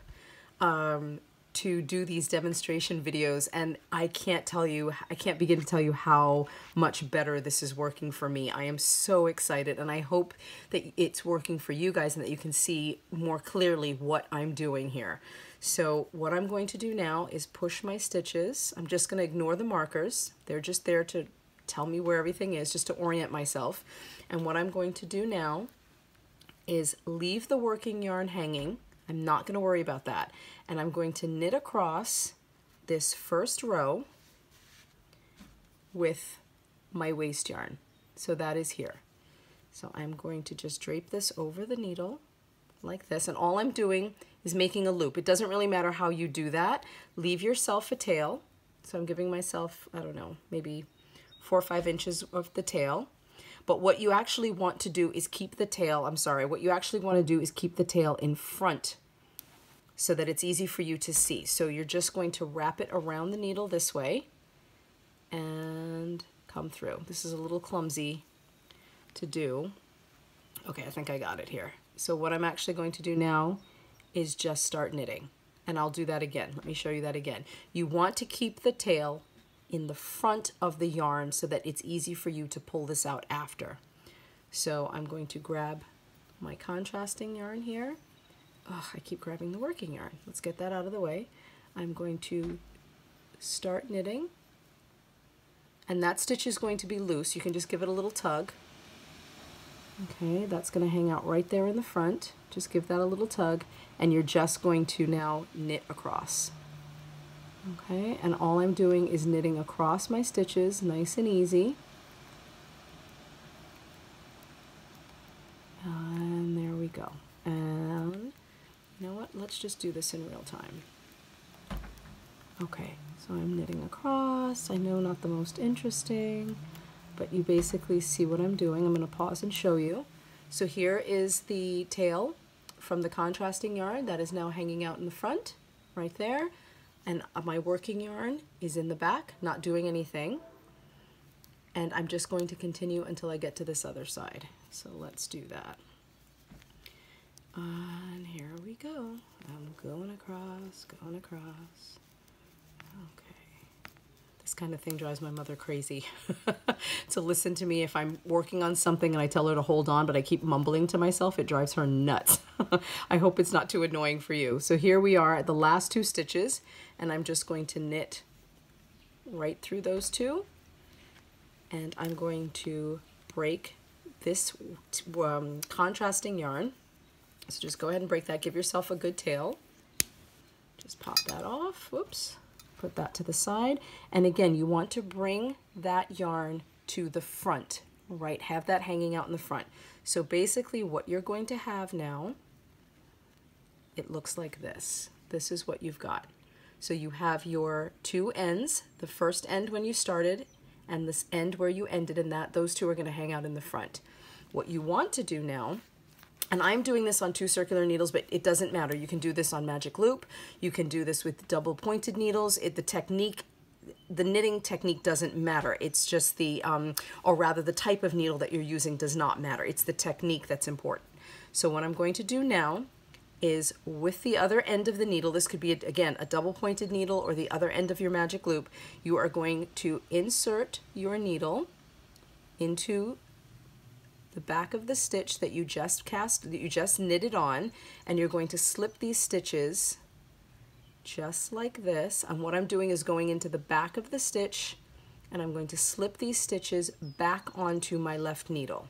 to do these demonstration videos, and I can't begin to tell you how much better this is working for me. I am so excited, and I hope that it's working for you guys and that you can see more clearly what I'm doing here. So what I'm going to do now is push my stitches. I'm just going to ignore the markers. They're just there to tell me where everything is, just to orient myself. And what I'm going to do now is leave the working yarn hanging. I'm not going to worry about that. And I'm going to knit across this first row with my waste yarn. So that is here. So I'm going to just drape this over the needle like this, and all I'm doing is making a loop. It doesn't really matter how you do that. Leave yourself a tail. So I'm giving myself, I don't know, maybe 4 or 5 inches of the tail. But what you actually want to do is keep the tail, what you actually want to do is keep the tail in front so that it's easy for you to see. So you're just going to wrap it around the needle this way and come through. This is a little clumsy to do. Okay, I think I got it here. So what I'm actually going to do now is just start knitting. And I'll do that again. Let me show you that again. You want to keep the tail in the front of the yarn so that it's easy for you to pull this out after. So I'm going to grab my contrasting yarn here. Oh, I keep grabbing the working yarn. Let's get that out of the way. I'm going to start knitting. And that stitch is going to be loose. You can just give it a little tug. Okay, that's going to hang out right there in the front. Just give that a little tug, and you're just going to now knit across. Okay, and all I'm doing is knitting across my stitches, nice and easy. And there we go. And you know what? Let's just do this in real time. Okay, so I'm knitting across. I know not the most interesting, but you basically see what I'm doing. I'm going to pause and show you. So here is the tail from the contrasting yarn that is now hanging out in the front, right there. And my working yarn is in the back, not doing anything. And I'm just going to continue until I get to this other side. So let's do that. And here we go. I'm going across, going across. Okay. This kind of thing drives my mother crazy to listen to me if I'm working on something and I tell her to hold on, but I keep mumbling to myself. It drives her nuts. I hope it's not too annoying for you. So here we are at the last 2 stitches, and I'm just going to knit right through those 2, and I'm going to break this contrasting yarn. So just go ahead and break that. Give yourself a good tail. Just pop that off. Whoops. Put that to the side. And again, you want to bring that yarn to the front, right? Have that hanging out in the front. So basically what you're going to have now, it looks like this. This is what you've got. So you have your 2 ends, the first end when you started and this end where you ended, and those 2 are going to hang out in the front. What you want to do now, and I'm doing this on 2 circular needles, but it doesn't matter. You can do this on magic loop. You can do this with double pointed needles. The knitting technique doesn't matter. It's just or rather the type of needle that you're using does not matter. It's the technique that's important. So what I'm going to do now is with the other end of the needle, this could be, again, a double pointed needle or the other end of your magic loop, you are going to insert your needle into the back of the stitch that you just knitted on, and you're going to slip these stitches just like this. And what I'm doing is going into the back of the stitch, and I'm going to slip these stitches back onto my left needle.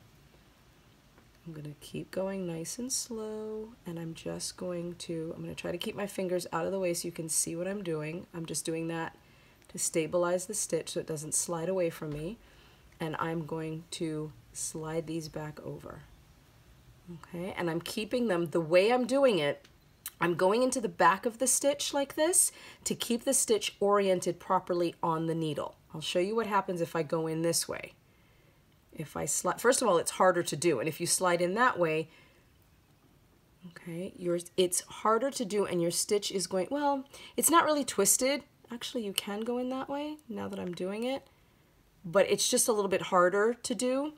I'm going to keep going nice and slow, and I'm going to try to keep my fingers out of the way so you can see what I'm doing. I'm just doing that to stabilize the stitch so it doesn't slide away from me. And I'm going to slide these back over. Okay, and I'm keeping them, the way I'm doing it, I'm going into the back of the stitch like this to keep the stitch oriented properly on the needle. I'll show you what happens if I go in this way. If I slide, first of all, it's harder to do, and if you slide in that way, okay, it's harder to do, and your stitch is going, well, it's not really twisted. Actually, you can go in that way now that I'm doing it, but it's just a little bit harder to do.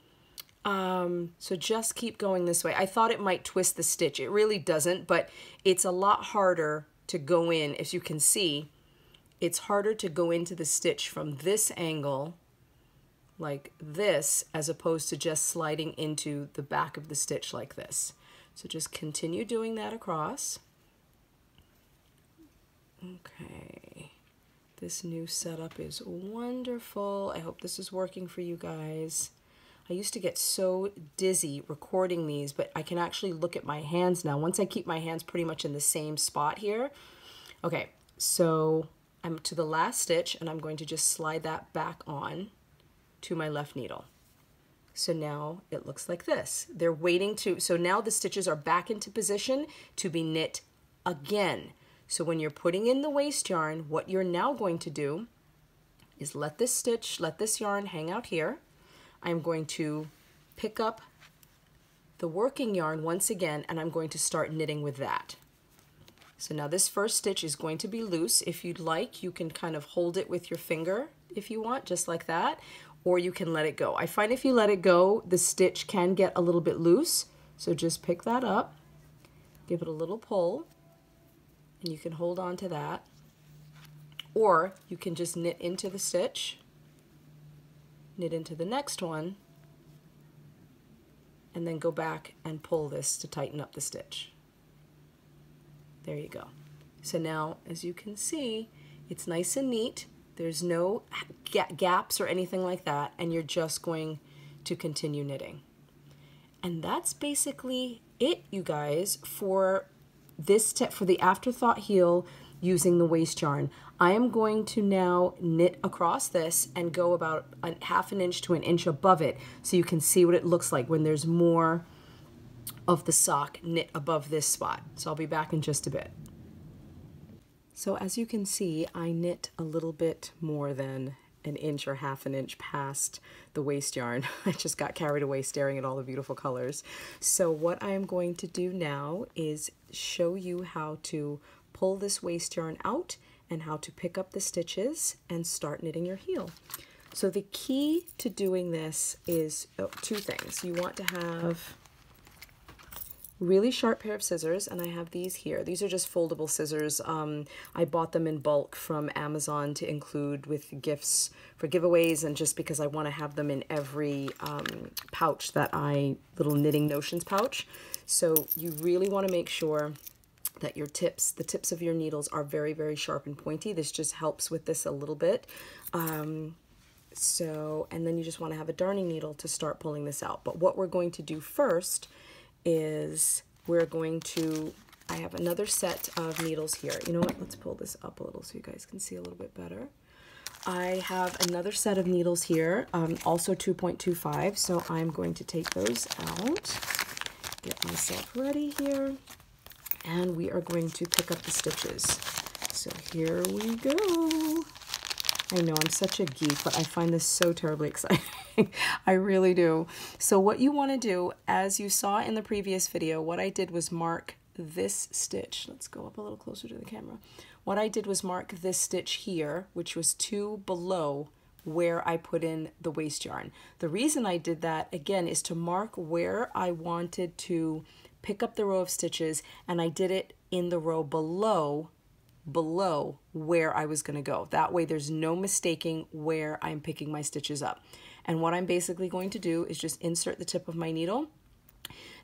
So just keep going this way. I thought it might twist the stitch. It really doesn't, but it's a lot harder to go in. As you can see, it's harder to go into the stitch from this angle like this as opposed to just sliding into the back of the stitch like this. So just continue doing that across. Okay, this new setup is wonderful. I hope this is working for you guys. I used to get so dizzy recording these, but I can actually look at my hands now. Once I keep my hands pretty much in the same spot here. Okay, so I'm to the last stitch and I'm going to just slide that back on to my left needle. So now it looks like this. They're waiting to, so now the stitches are back into position to be knit again. So when you're putting in the waste yarn, what you're now going to do is let this yarn hang out here. I'm going to pick up the working yarn once again and I'm going to start knitting with that. So now this first stitch is going to be loose. If you'd like, you can kind of hold it with your finger if you want, just like that, or you can let it go. I find if you let it go, the stitch can get a little bit loose. So just pick that up, give it a little pull, and you can hold on to that. Or you can just knit into the stitch, knit into the next one, and then go back and pull this to tighten up the stitch. There you go. So now, as you can see, it's nice and neat. There's no gaps or anything like that, and you're just going to continue knitting. And that's basically it, you guys, for this tip, for the Afterthought heel using the waste yarn. I am going to now knit across this and go about half an inch to an inch above it so you can see what it looks like when there's more of the sock knit above this spot. So I'll be back in just a bit. So as you can see, I knit a little bit more than an inch or half an inch past the waste yarn. I just got carried away staring at all the beautiful colors. So what I am going to do now is show you how to pull this waste yarn out and how to pick up the stitches and start knitting your heel. So the key to doing this is two things. You want to have really sharp pair of scissors, and I have these here. These are just foldable scissors. I bought them in bulk from Amazon to include with gifts for giveaways, and just because I want to have them in every pouch little knitting notions pouch. So you really want to make sure that your tips, the tips of your needles are very, very sharp and pointy. This just helps with this a little bit. And then you just want to have a darning needle to start pulling this out. But what we're going to do first is I have another set of needles here. You know what, let's pull this up a little so you guys can see a little bit better. I have another set of needles here, also 2.25, so I'm going to take those out, get myself ready here, and we are going to pick up the stitches. So here we go. I know I'm such a geek, but I find this so terribly exciting. I really do. So what you want to do, as you saw in the previous video, what I did was mark this stitch. Let's go up a little closer to the camera. What I did was mark this stitch here, which was 2 below where I put in the waste yarn. The reason I did that, again, is to mark where I wanted to pick up the row of stitches, and I did it in the row below where I was going to go. That way there's no mistaking where I'm picking my stitches up. And what I'm basically going to do is just insert the tip of my needle.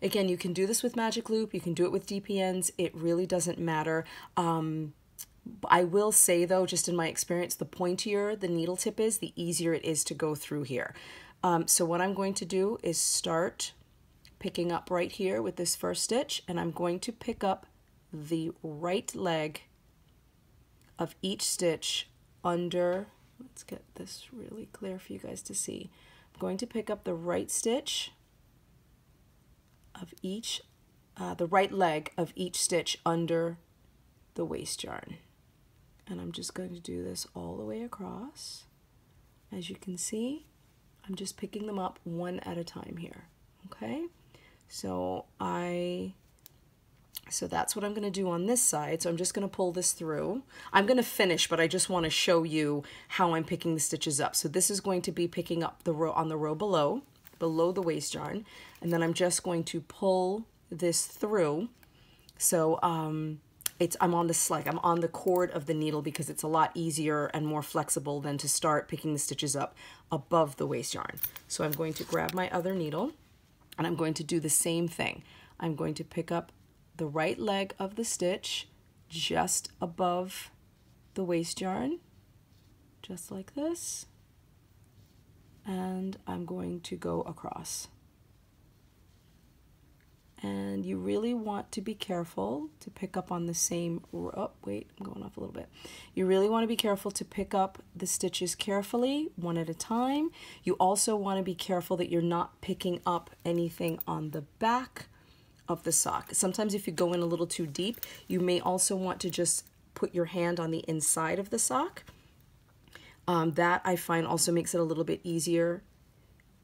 Again, you can do this with magic loop, you can do it with DPNs, it really doesn't matter. I will say though, just in my experience, the pointier the needle tip is, the easier it is to go through here. So what I'm going to do is start picking up right here with this first stitch, and I'm going to pick up the right leg of each stitch under, let's get this really clear for you guys to see. I'm going to pick up the right stitch of each, the right leg of each stitch under the waste yarn. And I'm just going to do this all the way across. As you can see, I'm just picking them up one at a time here, okay? So that's what I'm going to do on this side. So I'm just going to pull this through. I'm going to finish, but I just want to show you how I'm picking the stitches up. So this is going to be picking up the row on the row below the waste yarn, and then I'm just going to pull this through. So I'm on I'm on the cord of the needle because it's a lot easier and more flexible than to start picking the stitches up above the waste yarn. So I'm going to grab my other needle and I'm going to do the same thing. I'm going to pick up the right leg of the stitch just above the waste yarn, just like this, and I'm going to go across. And you really want to be careful to pick up on the same, oh wait, I'm going off a little bit. You really want to be careful to pick up the stitches carefully, one at a time. You also want to be careful that you're not picking up anything on the back of the sock. Sometimes if you go in a little too deep, you may also want to just put your hand on the inside of the sock. That I find also makes it a little bit easier,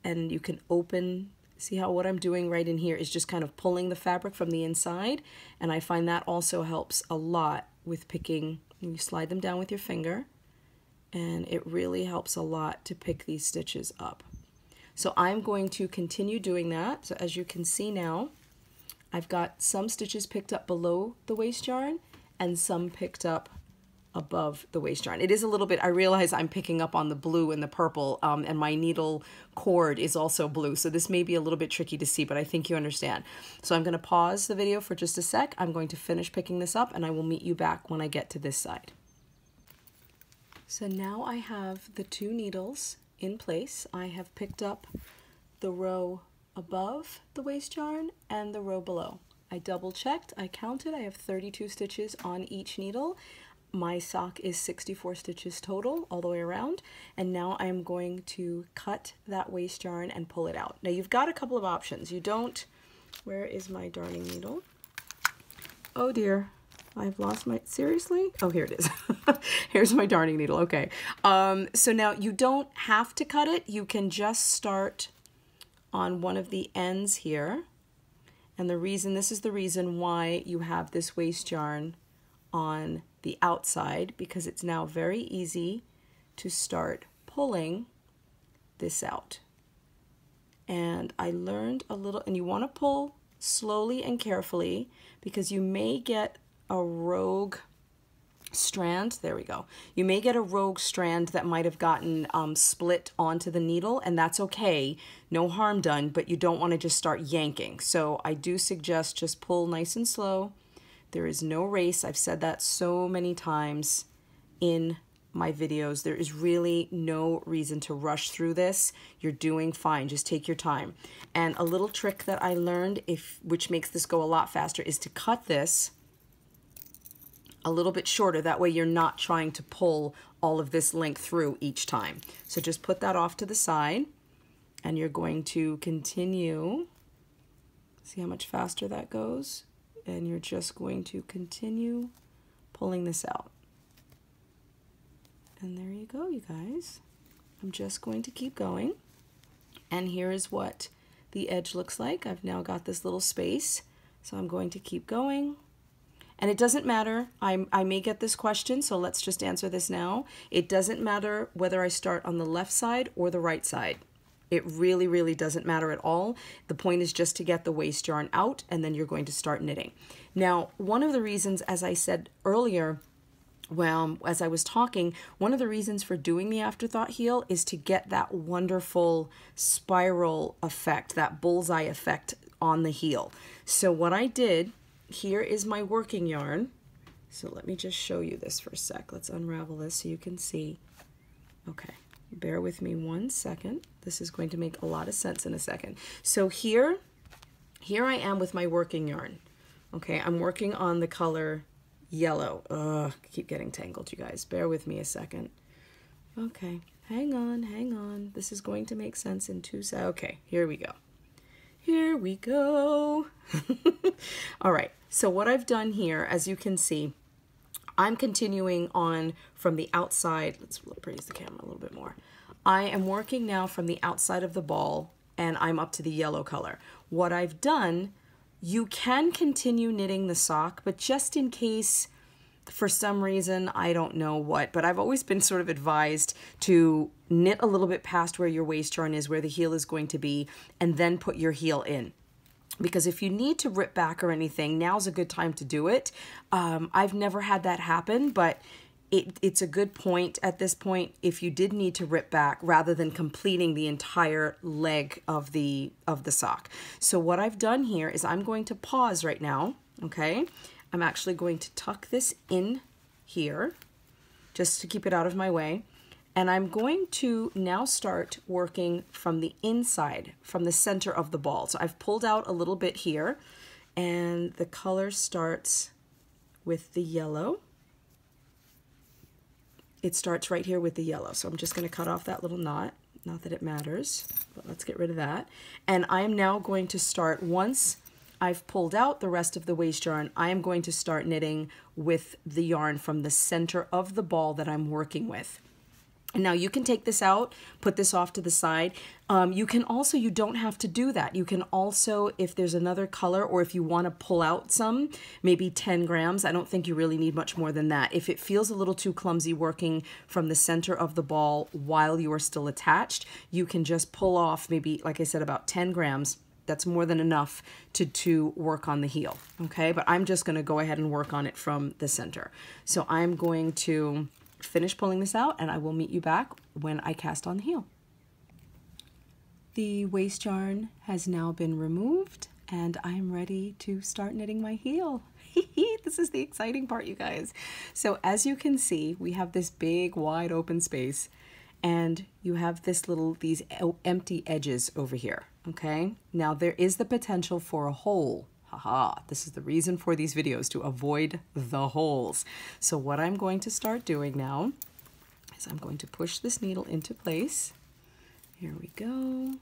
and you can open. See how what I'm doing right in here is just kind of pulling the fabric from the inside, and I find that also helps a lot with picking. You slide them down with your finger, and it really helps a lot to pick these stitches up. So I'm going to continue doing that. So as you can see now, I've got some stitches picked up below the waste yarn and some picked up above the waist yarn. It is a little bit, I realize I'm picking up on the blue and the purple, and my needle cord is also blue, so this may be a little bit tricky to see, but I think you understand. So I'm going to pause the video for just a sec. I'm going to finish picking this up, and I will meet you back when I get to this side. So now I have the two needles in place. I have picked up the row above the waist yarn and the row below. I double checked, I counted, I have 32 stitches on each needle. My sock is 64 stitches total all the way around, and now I'm going to cut that waste yarn and pull it out. Now you've got a couple of options. You don't, where is my darning needle? Oh dear, I've lost my, seriously? Oh, here it is. Here's my darning needle, okay. So now you don't have to cut it. You can just start on one of the ends here. And the reason, this is the reason why you have this waste yarn on the outside, because it's now very easy to start pulling this out. And I learned a little, and you want to pull slowly and carefully because you may get a rogue strand. There we go. You may get a rogue strand that might have gotten split onto the needle, and that's okay. No harm done, but you don't want to just start yanking. So I do suggest just pull nice and slow. There is no race. I've said that so many times in my videos. There is really no reason to rush through this. You're doing fine. Just take your time. And a little trick that I learned, which makes this go a lot faster, is to cut this a little bit shorter. That way you're not trying to pull all of this length through each time. So just put that off to the side, and you're going to continue. See how much faster that goes? And you're just going to continue pulling this out. And there you go, you guys. I'm just going to keep going. And here is what the edge looks like. I've now got this little space, so I'm going to keep going. And it doesn't matter, I may get this question, so let's just answer this now. It doesn't matter whether I start on the left side or the right side. It really, really doesn't matter at all. The point is just to get the waste yarn out, and then you're going to start knitting. Now, one of the reasons, as I said earlier, well, as I was talking, one of the reasons for doing the Afterthought heel is to get that wonderful spiral effect, that bullseye effect on the heel. So what I did, here is my working yarn. So let me just show you this for a sec. Let's unravel this so you can see. Okay. Bear with me 1 second. This is going to make a lot of sense in a second. So here I am with my working yarn. Okay, I'm working on the color yellow. Ugh, I keep getting tangled, you guys. Bear with me a second. Okay, hang on, hang on. This is going to make sense in 2 seconds. Okay, here we go. Here we go. All right, so what I've done here, as you can see, I'm continuing on from the outside. Let's raise the camera a little bit more. I am working now from the outside of the ball, and I'm up to the yellow color. What I've done, you can continue knitting the sock, but just in case, for some reason, I don't know what, but I've always been sort of advised to knit a little bit past where your waist yarn is, where the heel is going to be, and then put your heel in. because if you need to rip back or anything, now's a good time to do it. I've never had that happen, but it's a good point at this point if you did need to rip back rather than completing the entire leg of the sock. So what I've done here is I'm going to pause right now, okay? I'm actually going to tuck this in here just to keep it out of my way. And I'm going to now start working from the inside, from the center of the ball. So I've pulled out a little bit here, and the color starts with the yellow. It starts right here with the yellow. So I'm just going to cut off that little knot. Not that it matters, but let's get rid of that. And I am now going to start, once I've pulled out the rest of the waste yarn, I am going to start knitting with the yarn from the center of the ball that I'm working with. Now you can take this out, put this off to the side. You can also, you don't have to do that. You can also, if there's another color or if you want to pull out some, maybe 10 grams. I don't think you really need much more than that. If it feels a little too clumsy working from the center of the ball while you are still attached, you can just pull off maybe, like I said, about 10 grams. That's more than enough to work on the heel, okay? But I'm just gonna go ahead and work on it from the center. So I'm going to finish pulling this out and I will meet you back when I cast on the heel. The waste yarn has now been removed and I'm ready to start knitting my heel. This is the exciting part, you guys. So as you can see, we have this big wide open space and you have these empty edges over here, okay? Now there is the potential for a hole. Haha, this is the reason for these videos, to avoid the holes. So what I'm going to start doing now is I'm going to push this needle into place. Here we go.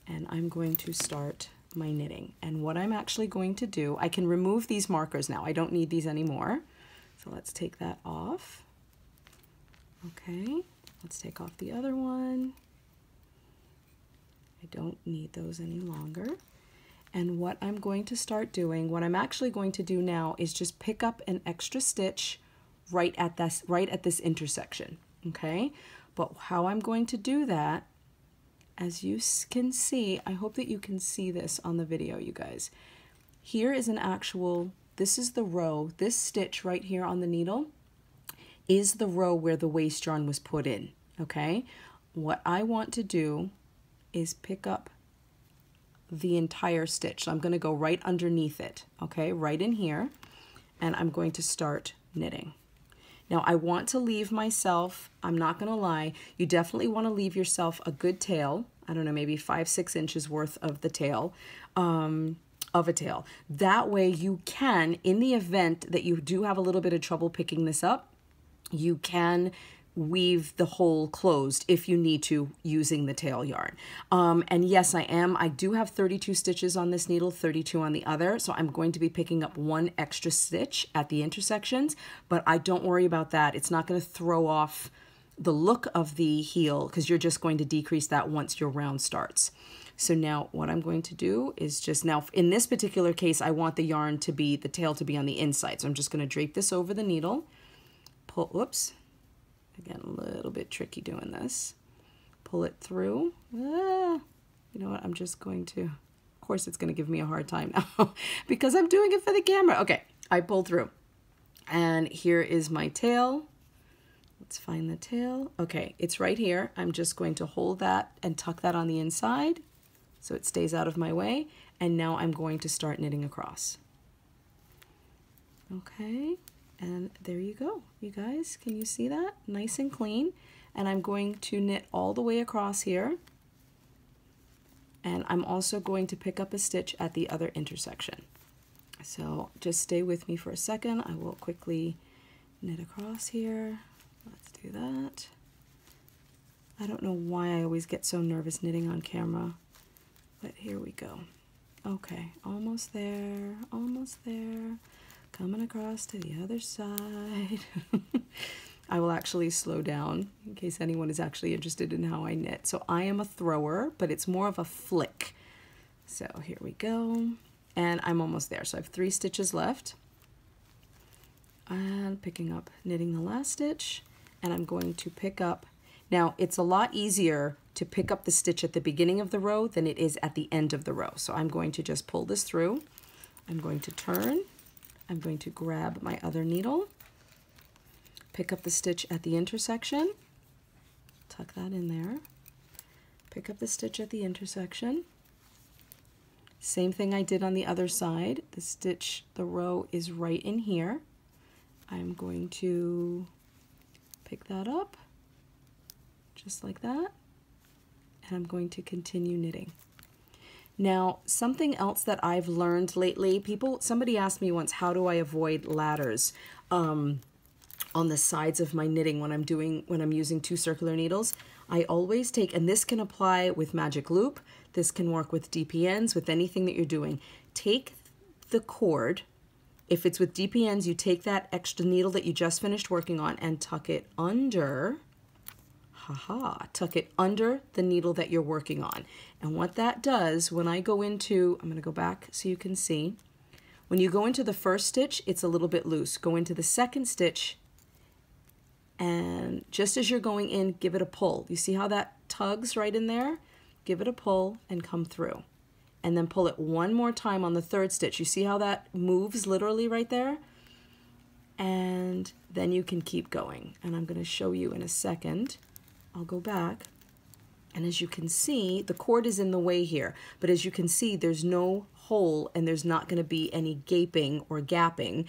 And I'm going to start my knitting. And what I'm actually going to do, I can remove these markers now. I don't need these anymore. So let's take that off. Okay, let's take off the other one. I don't need those any longer. And what I'm going to start doing, what I'm actually going to do now is just pick up an extra stitch right at this intersection, okay? But how I'm going to do that, as you can see, I hope that you can see this on the video, you guys. Here is an actual, this is the row, this stitch right here on the needle is the row where the waste yarn was put in, okay? What I want to do is pick up the entire stitch. So I'm going to go right underneath it, okay, right in here, and I'm going to start knitting. Now I want to leave myself, I'm not going to lie, you definitely want to leave yourself a good tail. I don't know, maybe 5-6 inches worth of the tail, of a tail. That way you can, in the event that you do have a little bit of trouble picking this up, you can weave the hole closed if you need to using the tail yarn. And yes, I do have 32 stitches on this needle, 32 on the other, so I'm going to be picking up one extra stitch at the intersections, but I don't worry about that. It's not going to throw off the look of the heel because you're just going to decrease that once your round starts. So now what I'm going to do is just now, in this particular case, I want the yarn to be, the tail to be on the inside. So I'm just going to drape this over the needle, pull, whoops, again, a little bit tricky doing this. Pull it through. You know what? I'm just going to, of course, it's going to give me a hard time now because I'm doing it for the camera. Okay, I pulled through. And here is my tail. Let's find the tail. Okay, it's right here. I'm just going to hold that and tuck that on the inside so it stays out of my way. And now I'm going to start knitting across. Okay. And there you go, you guys. Can you see that? Nice and clean. And I'm going to knit all the way across here. And I'm also going to pick up a stitch at the other intersection. So just stay with me for a second. I will quickly knit across here. Let's do that. I don't know why I always get so nervous knitting on camera, but here we go. Okay, almost there, almost there. Coming across to the other side. I will actually slow down in case anyone is actually interested in how I knit. So I am a thrower, but it's more of a flick. So here we go. And I'm almost there. So I have 3 stitches left. And picking up, knitting the last stitch. And I'm going to pick up. Now it's a lot easier to pick up the stitch at the beginning of the row than it is at the end of the row. So I'm going to just pull this through. I'm going to turn. I'm going to grab my other needle, pick up the stitch at the intersection, tuck that in there, pick up the stitch at the intersection. Same thing I did on the other side. The stitch, the row is right in here. I'm going to pick that up, just like that, and I'm going to continue knitting. Now, something else that I've learned lately, somebody asked me once, how do I avoid ladders on the sides of my knitting when I'm using 2 circular needles? I always take, and this can apply with magic loop, this can work with DPNs, with anything that you're doing. Take the cord, if it's with DPNs, you take that extra needle that you just finished working on and tuck it under, tuck it under the needle that you're working on. And what that does, when I go into, I'm going to go back so you can see, when you go into the first stitch, it's a little bit loose. Go into the second stitch, and just as you're going in, give it a pull. You see how that tugs right in there? Give it a pull and come through. And then pull it one more time on the third stitch. You see how that moves literally right there? And then you can keep going. And I'm going to show you in a second. I'll go back. And as you can see, the cord is in the way here. But as you can see, there's no hole and there's not going to be any gaping or gapping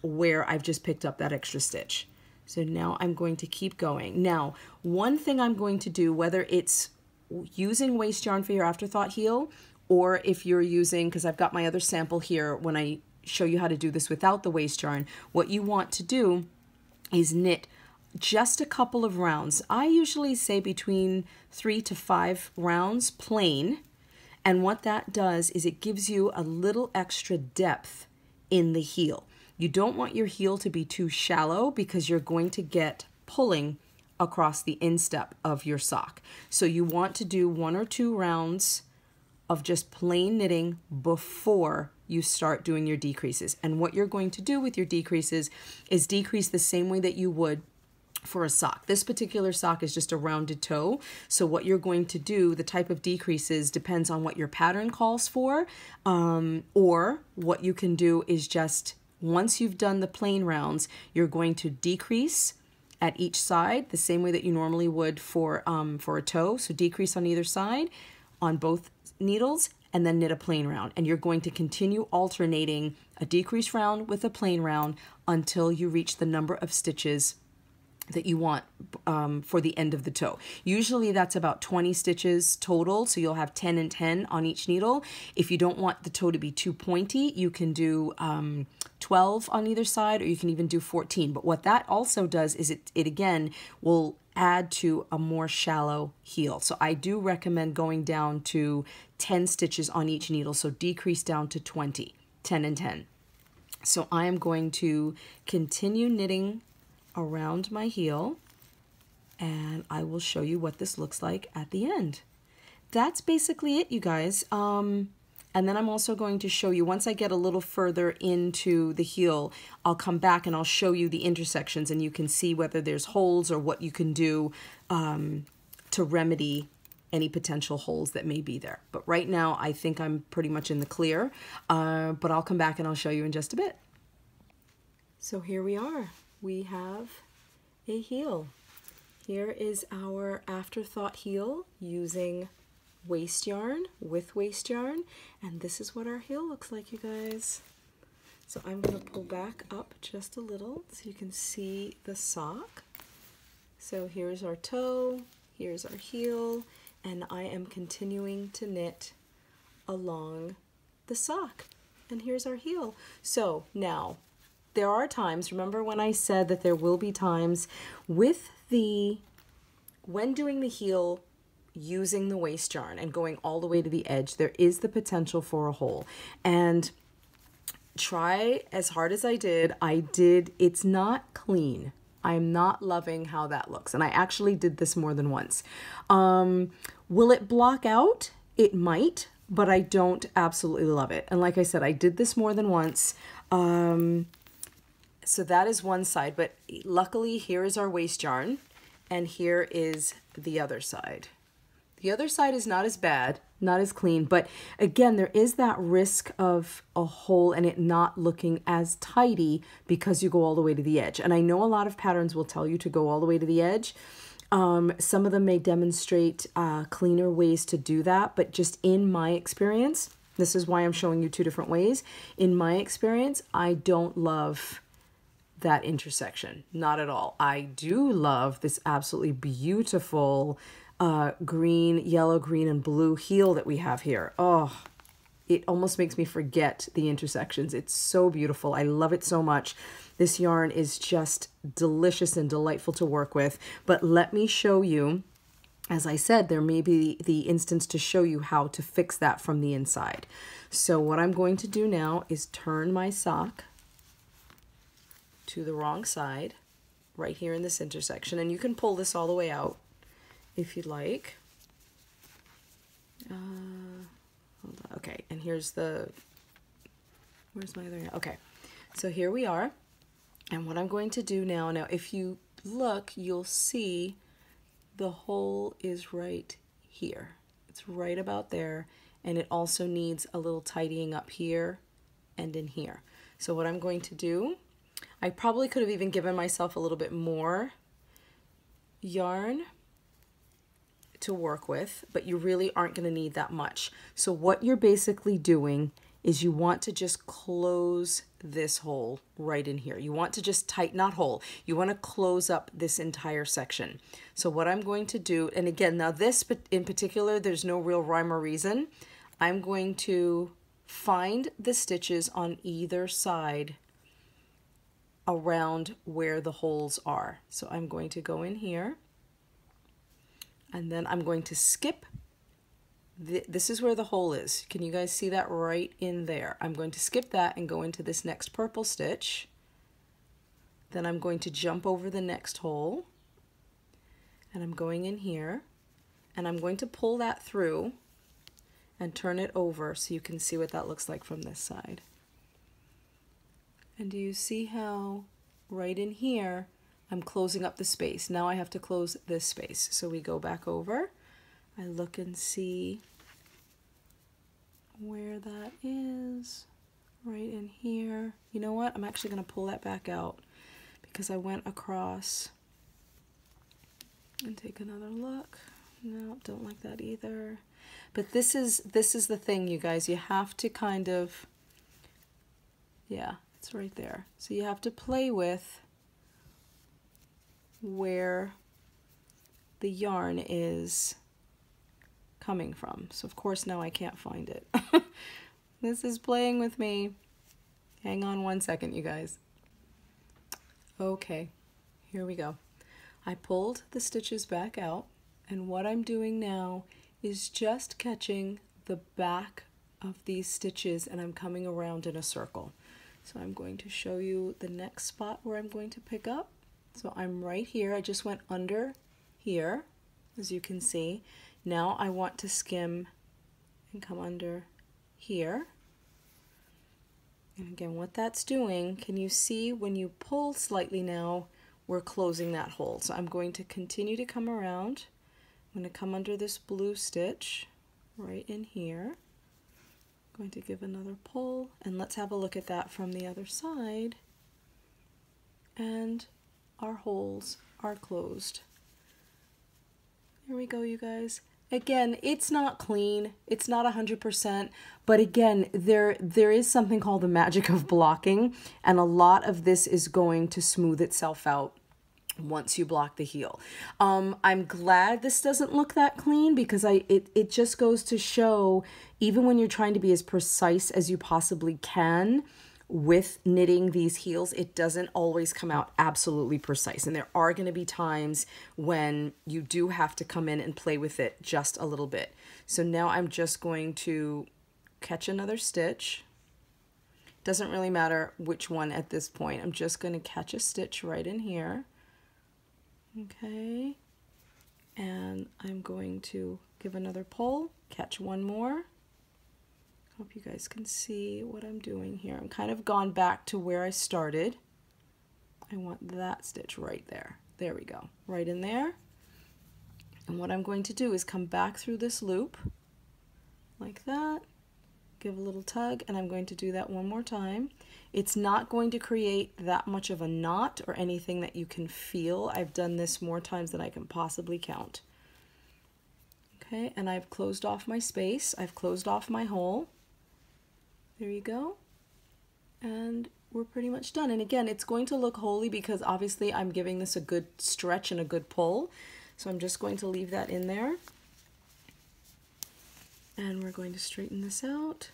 where I've just picked up that extra stitch. So now I'm going to keep going. Now, one thing I'm going to do, whether it's using waste yarn for your Afterthought heel, or if you're using, because I've got my other sample here when I show you how to do this without the waste yarn, what you want to do is knit just a couple of rounds. I usually say between 3 to 5 rounds plain, and what that does is it gives you a little extra depth in the heel. You don't want your heel to be too shallow because you're going to get pulling across the instep of your sock. So you want to do 1 or 2 rounds of just plain knitting before you start doing your decreases. And what you're going to do with your decreases is decrease the same way that you would for a sock. This particular sock is just a rounded toe. So what you're going to do, the type of decreases depends on what your pattern calls for, or what you can do is just, once you've done the plain rounds, you're going to decrease at each side the same way that you normally would for a toe. So decrease on either side on both needles and then knit a plain round. And you're going to continue alternating a decrease round with a plain round until you reach the number of stitches that you want for the end of the toe. Usually that's about 20 stitches total, so you'll have 10 and 10 on each needle. If you don't want the toe to be too pointy, you can do 12 on either side, or you can even do 14. But what that also does is it again will add to a more shallow heel. So I do recommend going down to 10 stitches on each needle, so decrease down to 20, 10 and 10. So I am going to continue knitting around my heel, and I will show you what this looks like at the end. That's basically it, you guys. And then I'm also going to show you, once I get a little further into the heel, I'll come back and I'll show you the intersections, and you can see whether there's holes or what you can do to remedy any potential holes that may be there. But right now, I think I'm pretty much in the clear, but I'll come back and I'll show you in just a bit. So here we are. We have a heel. Here is our Afterthought heel using waste yarn, with waste yarn, and this is what our heel looks like, you guys. So I'm going to pull back up just a little so you can see the sock. So here's our toe, here's our heel, and I am continuing to knit along the sock. And here's our heel. So now, there are times, remember when I said that there will be times when doing the heel using the waste yarn and going all the way to the edge, there is the potential for a hole. And try as hard as I did, it's not clean. I'm not loving how that looks. And I actually did this more than once. Will it block out? It might, but I don't absolutely love it. And like I said, I did this more than once. So that is one side, but luckily here is our waste yarn and here is the other side. The other side is not as bad, not as clean, but again, there is that risk of a hole and it not looking as tidy because you go all the way to the edge. And I know a lot of patterns will tell you to go all the way to the edge. Some of them may demonstrate cleaner ways to do that, but just in my experience, this is why I'm showing you two different ways. In my experience, I don't love that intersection, not at all. I do love this absolutely beautiful green, yellow, green, and blue heel that we have here. Oh, it almost makes me forget the intersections. It's so beautiful. I love it so much. This yarn is just delicious and delightful to work with. But let me show you, as I said, there may be the instance to show you how to fix that from the inside. So what I'm going to do now is turn my sock to the wrong side, right here in this intersection. And you can pull this all the way out if you'd like. Hold on. Okay, and here's the, where's my other hand? Okay, so here we are. And what I'm going to do now, if you look, you'll see the hole is right here. It's right about there, and it also needs a little tidying up here and in here. So what I'm going to do, I probably could have even given myself a little bit more yarn to work with, but you really aren't going to need that much. So what you're basically doing is you want to just close this hole right in here. You want to just tighten, not hole, you want to close up this entire section. So what I'm going to do, and again, now this in particular, there's no real rhyme or reason. I'm going to find the stitches on either side around where the holes are. So I'm going to go in here, and then I'm going to skip. This is where the hole is. Can you guys see that right in there? I'm going to skip that and go into this next purple stitch. Then I'm going to jump over the next hole, and I'm going in here, and I'm going to pull that through and turn it over so you can see what that looks like from this side. And do you see how right in here I'm closing up the space? Now I have to close this space. So we go back over, I look and see where that is, right in here. You know what? I'm actually going to pull that back out because I went across and take another look. No, don't like that either. But this is the thing, you guys. You have to kind of, yeah, it's right there. So you have to play with where the yarn is coming from. So of course now I can't find it. This is playing with me. Hang on one second, you guys. Okay, here we go. I pulled the stitches back out, and what I'm doing now is just catching the back of these stitches, and I'm coming around in a circle. So I'm going to show you the next spot where I'm going to pick up. So I'm right here. I just went under here, as you can see. Now I want to skim and come under here. And again, what that's doing, can you see when you pull slightly now, we're closing that hole. So I'm going to continue to come around. I'm going to come under this blue stitch right in here. I'm going to give another pull, and let's have a look at that from the other side. And our holes are closed. There we go, you guys. Again, it's not clean, it's not 100%, but again, there is something called the magic of blocking, and a lot of this is going to smooth itself out once you block the heel. I'm glad this doesn't look that clean because it just goes to show, even when you're trying to be as precise as you possibly can with knitting these heels, it doesn't always come out absolutely precise. And there are going to be times when you do have to come in and play with it just a little bit. So now I'm just going to catch another stitch. Doesn't really matter which one at this point. I'm just going to catch a stitch right in here. Okay. And I'm going to give another pull, catch one more. Hope you guys can see what I'm doing here. I'm kind of gone back to where I started. I want that stitch right there. There we go. Right in there. And what I'm going to do is come back through this loop like that, give a little tug, and I'm going to do that one more time. It's not going to create that much of a knot or anything that you can feel. I've done this more times than I can possibly count. Okay, and I've closed off my space. I've closed off my hole. There you go. And we're pretty much done. And again, it's going to look holy because obviously I'm giving this a good stretch and a good pull. So I'm just going to leave that in there. And we're going to straighten this out.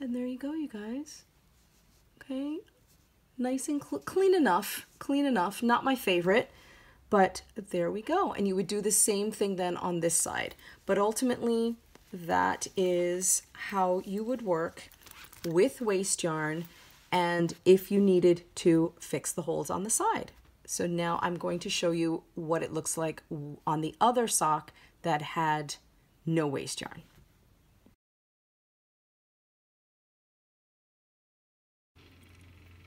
And there you go, you guys. Okay, nice and clean enough, not my favorite, but there we go. And you would do the same thing then on this side. But ultimately, that is how you would work with waste yarn and if you needed to fix the holes on the side. So now I'm going to show you what it looks like on the other sock that had no waste yarn.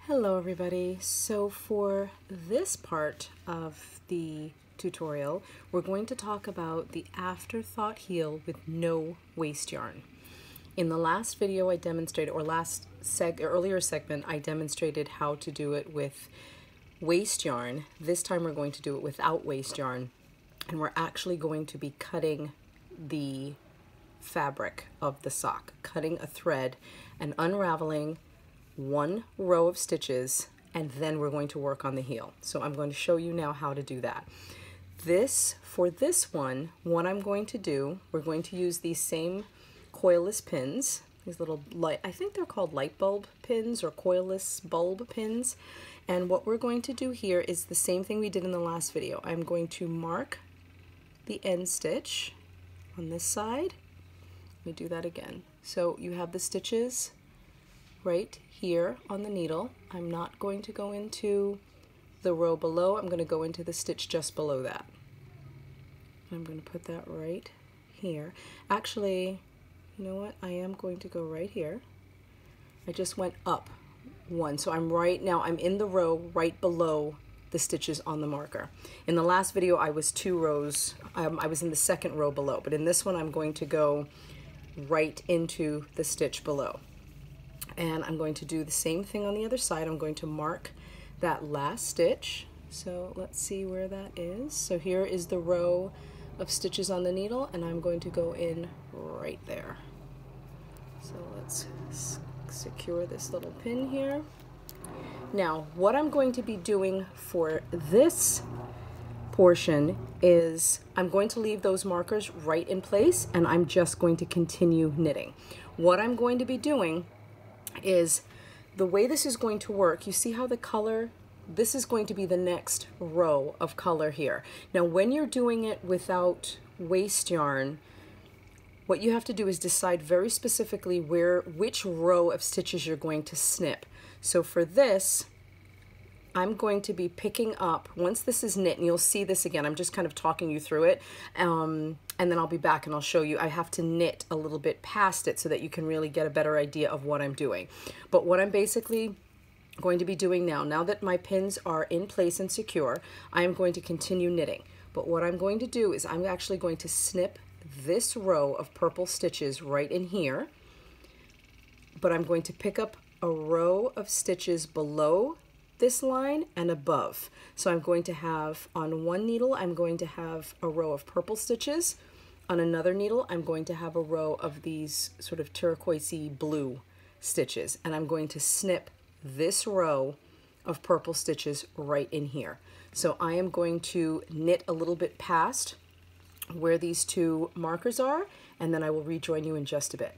Hello everybody. So for this part of the tutorial, we're going to talk about the Afterthought heel with no waste yarn. In the last video I demonstrated, or earlier segment, I demonstrated how to do it with waste yarn. This time we're going to do it without waste yarn, and we're actually going to be cutting the fabric of the sock, cutting a thread and unraveling one row of stitches, and then we're going to work on the heel. So I'm going to show you now how to do that. For this one, what I'm going to do, we're going to use these same coilless pins, these little light, I think they're called light bulb pins or coilless bulb pins. And what we're going to do here is the same thing we did in the last video. I'm going to mark the end stitch on this side. Let me do that again. So you have the stitches right here on the needle. I'm not going to go into the row below. I'm going to go into the stitch just below that. I'm going to put that right here. Actually, you know what? I am going to go right here. I just went up one. So I'm in the row right below the stitches on the marker. In the last video, I was 2 rows. I was in the second row below, but in this one, I'm going to go right into the stitch below. And I'm going to do the same thing on the other side. I'm going to mark that last stitch. So let's see where that is. So here is the row of stitches on the needle, and I'm going to go in right there. So let's secure this little pin here. Now, what I'm going to be doing for this portion is I'm going to leave those markers right in place, and I'm just going to continue knitting. What I'm going to be doing is the way this is going to work. You see how the color, this is going to be the next row of color here. Now when you're doing it without waste yarn, what you have to do is decide very specifically which row of stitches you're going to snip. So for this, I'm going to be picking up, once this is knit, and you'll see this again, I'm just kind of talking you through it, and then I'll be back and I'll show you. I have to knit a little bit past it so that you can really get a better idea of what I'm doing. But what I'm basically going to be doing now that my pins are in place and secure, I'm going to continue knitting. But what I'm going to do is I'm actually going to snip this row of purple stitches right in here, but I'm going to pick up a row of stitches below this line and above. So I'm going to have, on one needle, I'm going to have a row of purple stitches. On another needle, I'm going to have a row of these sort of turquoisey blue stitches. And I'm going to snip this row of purple stitches right in here. So I am going to knit a little bit past where these 2 markers are, and then I will rejoin you in just a bit.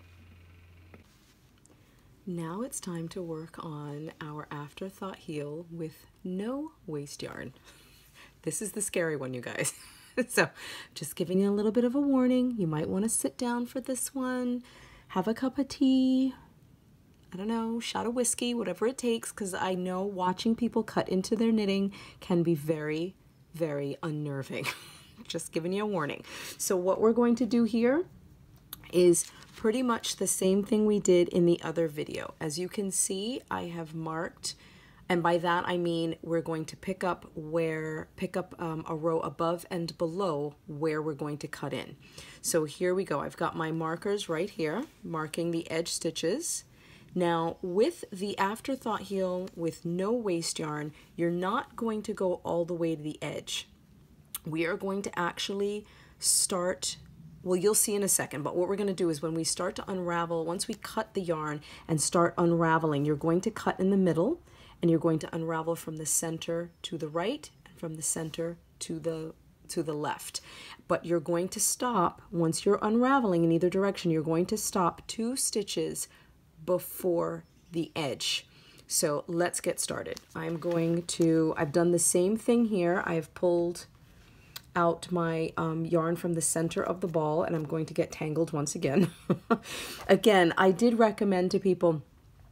Now it's time to work on our Afterthought heel with no waste yarn. This is the scary one, you guys. So just giving you a little bit of a warning. You might want to sit down for this one, have a cup of tea, I don't know, shot of whiskey, whatever it takes, because I know watching people cut into their knitting can be very, very unnerving. Just giving you a warning. So what we're going to do here is pretty much the same thing we did in the other video. As you can see, I have marked And by that I mean we're going to pick up a row above and below where we're going to cut in. So here we go. I've got my markers right here, marking the edge stitches. Now with the Afterthought heel with no waste yarn, you're not going to go all the way to the edge. We are going to actually start, well, you'll see in a second, but what we're going to do is when we start to unravel, once we cut the yarn and start unraveling, you're going to cut in the middle, and you're going to unravel from the center to the right and from the center to the left. But you're going to stop, once you're unraveling in either direction, you're going to stop 2 stitches before the edge. So let's get started. I've done the same thing here. I've pulled out my yarn from the center of the ball, and I'm going to get tangled once again. Again, I did recommend to people,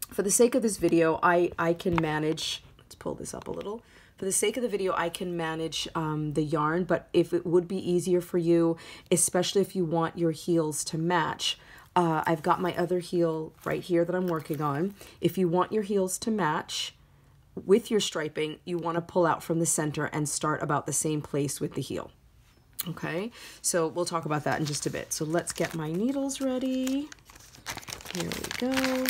for the sake of this video, I can manage, let's pull this up a little. For the sake of the video, I can manage the yarn, but if it would be easier for you, especially if you want your heels to match, I've got my other heel right here that I'm working on. If you want your heels to match with your striping, you want to pull out from the center and start about the same place with the heel. Okay, so we'll talk about that in just a bit. So let's get my needles ready. Here we go.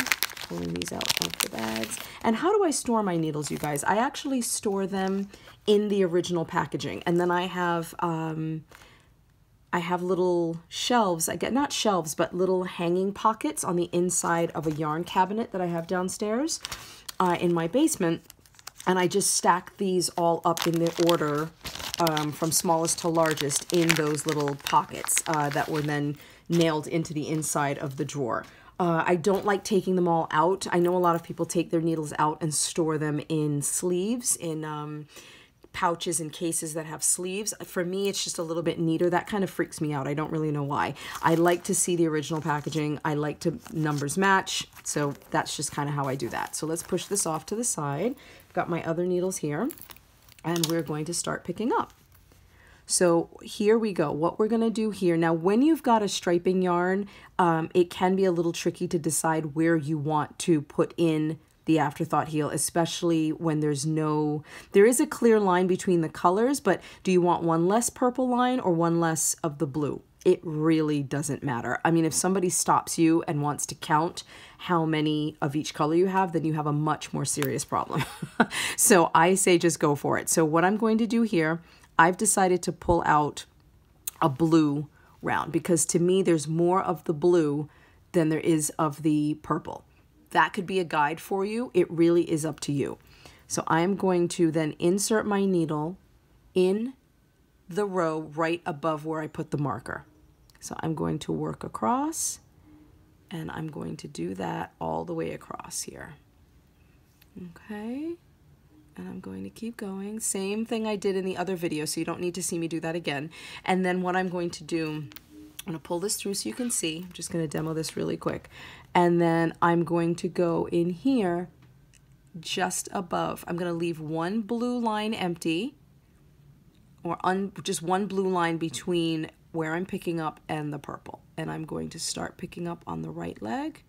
Pulling these out of the bags. And how do I store my needles, you guys? I actually store them in the original packaging, and then I have little shelves. I get, not shelves, but little hanging pockets on the inside of a yarn cabinet that I have downstairs in my basement, and I just stack these all up in the order from smallest to largest in those little pockets that were then nailed into the inside of the drawer. I don't like taking them all out. I know a lot of people take their needles out and store them in sleeves, in pouches and cases that have sleeves. For me, it's just a little bit neater. That kind of freaks me out. I don't really know why. I like to see the original packaging. I like to numbers match. So that's just kind of how I do that. So let's push this off to the side. I've got my other needles here, and we're going to start picking up. So here we go. What we're going to do here, now when you've got a striping yarn, it can be a little tricky to decide where you want to put in the Afterthought heel, especially when there is a clear line between the colors, but do you want one less purple line or one less of the blue? It really doesn't matter. I mean, if somebody stops you and wants to count how many of each color you have, then you have a much more serious problem. So I say just go for it. So what I'm going to do here, I've decided to pull out a blue round because to me there's more of the blue than there is of the purple. That could be a guide for you. It really is up to you. So I'm going to then insert my needle in the row right above where I put the marker. So I'm going to work across, and I'm going to do that all the way across here. Okay. And I'm going to keep going. Same thing I did in the other video, so you don't need to see me do that again. And then what I'm going to do, I'm going to pull this through so you can see. I'm just going to demo this really quick. And then I'm going to go in here just above. I'm going to leave one blue line empty, or just one blue line between where I'm picking up and the purple. And I'm going to start picking up on the right leg.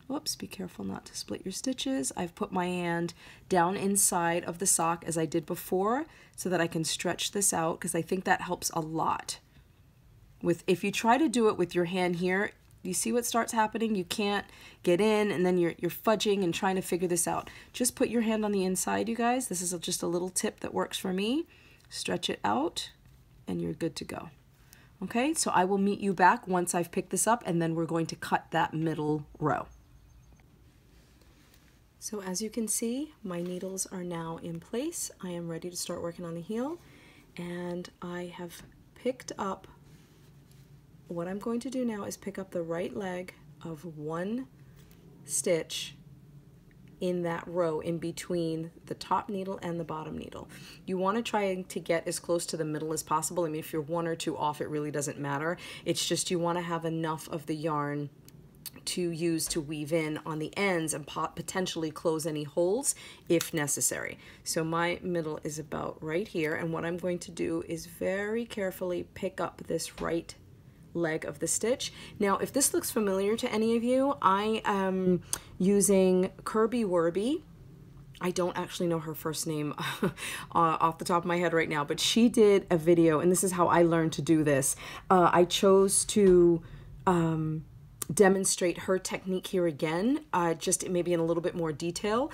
Whoops, be careful not to split your stitches. I've put my hand down inside of the sock as I did before so that I can stretch this out, because I think that helps a lot. If you try to do it with your hand here, you see what starts happening? You can't get in, and then you're fudging and trying to figure this out. Just put your hand on the inside, you guys. This is just a little tip that works for me. Stretch it out, and you're good to go. Okay, so I will meet you back once I've picked this up, and then we're going to cut that middle row. So as you can see, my needles are now in place. I am ready to start working on the heel, and I have picked up, what I'm going to do now is pick up the right leg of one stitch in that row in between the top needle and the bottom needle. You want to try to get as close to the middle as possible. I mean, if you're 1 or 2 off, it really doesn't matter. It's just you want to have enough of the yarn to use to weave in on the ends and potentially close any holes if necessary. So my middle is about right here, and what I'm going to do is very carefully pick up this right leg of the stitch. Now, if this looks familiar to any of you, I am using KirbyWirby I don't actually know her first name off the top of my head right now, but she did a video, and this is how I learned to do this. I chose to demonstrate her technique here again, just maybe in a little bit more detail,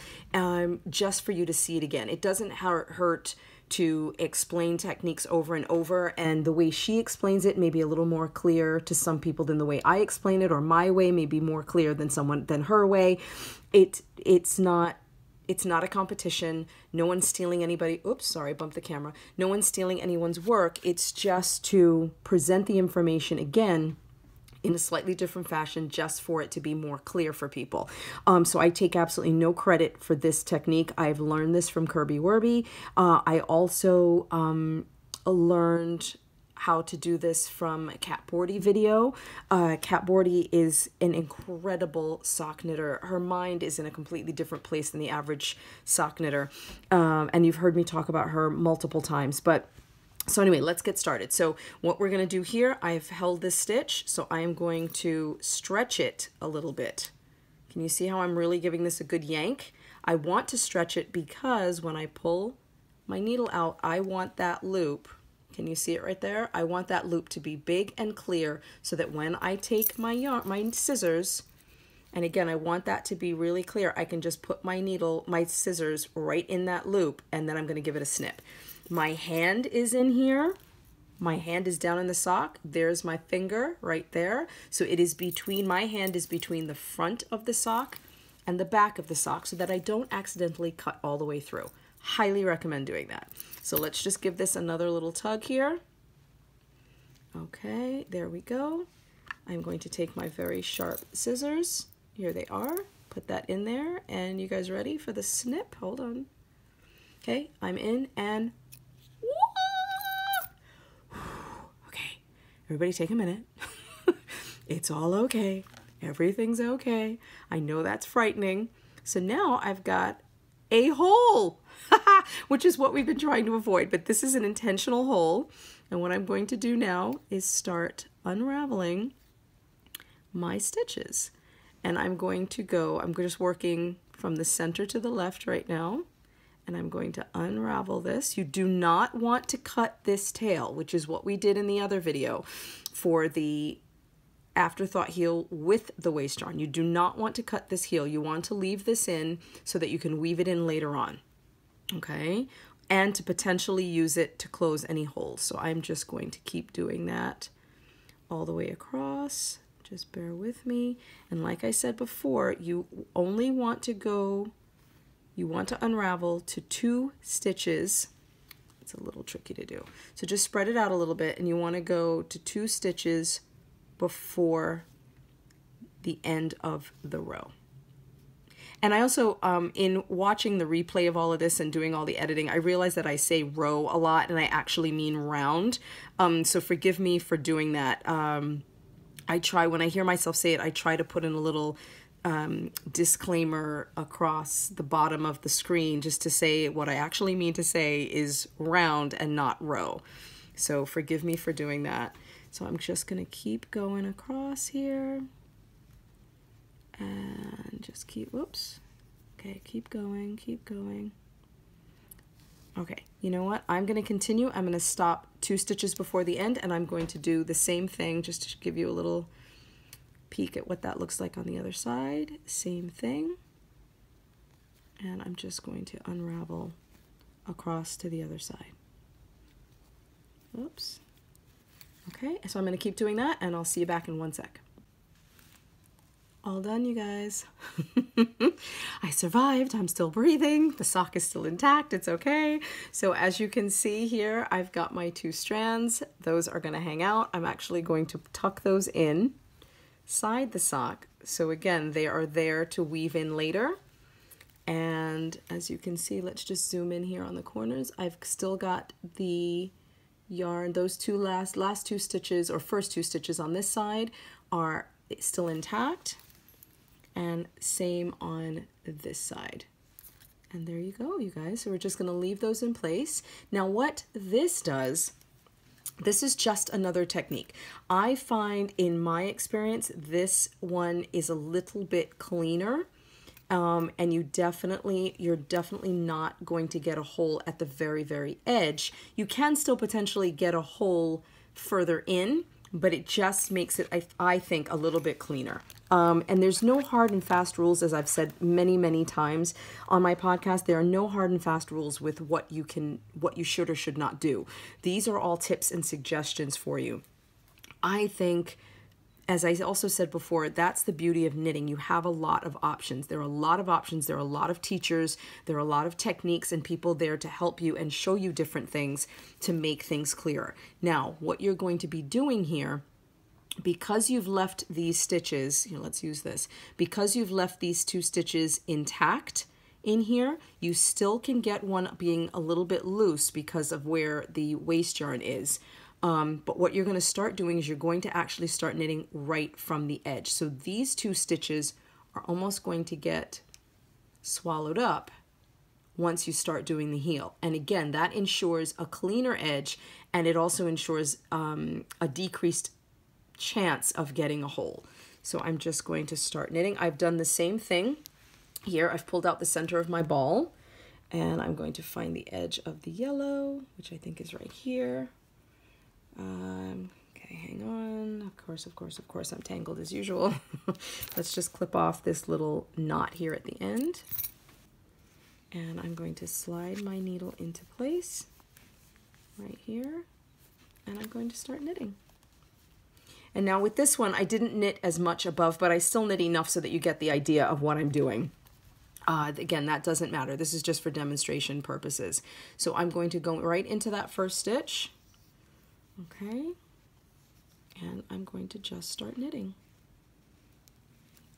just for you to see it again. It doesn't hurt to explain techniques over and over, and the way she explains it may be a little more clear to some people than the way I explain it, or my way may be more clear than her way. It's not a competition. No one's stealing anybody. Oops, sorry, bumped the camera. No one's stealing anyone's work. It's just to present the information again in a slightly different fashion, just for it to be more clear for people. So I take absolutely no credit for this technique. I've learned this from KirbyWirby. I also learned how to do this from a Bordhi video. Bordhi is an incredible sock knitter. Her mind is in a completely different place than the average sock knitter. And you've heard me talk about her multiple times. So anyway, let's get started. So what we're going to do here, I've held this stitch, so I am going to stretch it a little bit. Can you see how I'm really giving this a good yank? I want to stretch it because when I pull my needle out, I want that loop. Can you see it right there? I want that loop to be big and clear so that when I take my scissors, and again, I want that to be really clear, I can just put my scissors right in that loop, and then I'm going to give it a snip. My hand is in here. My hand is down in the sock. There's my finger right there. So it is between, my hand is between the front of the sock and the back of the sock so that I don't accidentally cut all the way through. Highly recommend doing that. So let's just give this another little tug here. Okay, there we go. I'm going to take my very sharp scissors. Here they are. Put that in there. And you guys ready for the snip? Hold on. Okay, I'm in and okay, everybody take a minute. It's all okay. Everything's okay. I know that's frightening. So now I've got a hole, which is what we've been trying to avoid, but this is an intentional hole. And what I'm going to do now is start unraveling my stitches. And I'm just working from the center to the left right now. And I'm going to unravel this. You do not want to cut this tail, which is what we did in the other video for the Afterthought heel with the waist yarn. You do not want to cut this heel. You want to leave this in so that you can weave it in later on, okay? And to potentially use it to close any holes. So I'm just going to keep doing that all the way across. Just bear with me. And like I said before, you only want to unravel to 2 stitches. It's a little tricky to do. So just spread it out a little bit, and you want to go to 2 stitches before the end of the row. And I also, in watching the replay of all of this and doing all the editing, I realized that I say row a lot and I actually mean round. So forgive me for doing that. I try, when I hear myself say it, I try to put in a little disclaimer across the bottom of the screen just to say what I actually mean to say is round and not row. So forgive me for doing that. So I'm just going to keep going across here and just keep, whoops. Okay, keep going, keep going. Okay, you know what? I'm going to continue. I'm going to stop 2 stitches before the end, and I'm going to do the same thing just to give you a little peek at what that looks like on the other side. Same thing. And I'm just going to unravel across to the other side. Oops. Okay, so I'm going to keep doing that, and I'll see you back in 1 sec. All done, you guys. I survived. I'm still breathing. The sock is still intact. It's okay. So as you can see here, I've got my 2 strands. Those are going to hang out. I'm actually going to tuck those in inside the sock. So again, they are there to weave in later. And as you can see, let's just zoom in here on the corners. I've still got the yarn. Those last 2 stitches, or first 2 stitches on this side, are still intact. And same on this side. And there you go, you guys. So we're just going to leave those in place. Now what this does, this is just another technique. I find in my experience this one is a little bit cleaner And you're definitely not going to get a hole at the very, very edge. You can still potentially get a hole further in, but it just makes it, I think, a little bit cleaner. And there's no hard and fast rules, as I've said many, many times on my podcast. There are no hard and fast rules with what you should or should not do. These are all tips and suggestions for you. I think, as I also said before, that's the beauty of knitting. You have a lot of options. There are a lot of options. There are a lot of teachers. There are a lot of techniques and people there to help you and show you different things to make things clearer. Now, what you're going to be doing here, because you've left these stitches, here, let's use this, because you've left these 2 stitches intact in here, you still can get one being a little bit loose because of where the waist yarn is. But what you're going to start doing is you're going to actually start knitting right from the edge. So these 2 stitches are almost going to get swallowed up once you start doing the heel. And again, that ensures a cleaner edge, and it also ensures a decreased chance of getting a hole. So I'm just going to start knitting. I've done the same thing here. I've pulled out the center of my ball, and I'm going to find the edge of the yellow, which I think is right here. Okay, hang on. Of course, I'm tangled as usual. Let's just clip off this little knot here at the end. And I'm going to slide my needle into place right here. And I'm going to start knitting. And now with this one, I didn't knit as much above, but I still knit enough so that you get the idea of what I'm doing. Again, that doesn't matter. This is just for demonstration purposes. So I'm going to go right into that first stitch. Okay, and I'm going to just start knitting.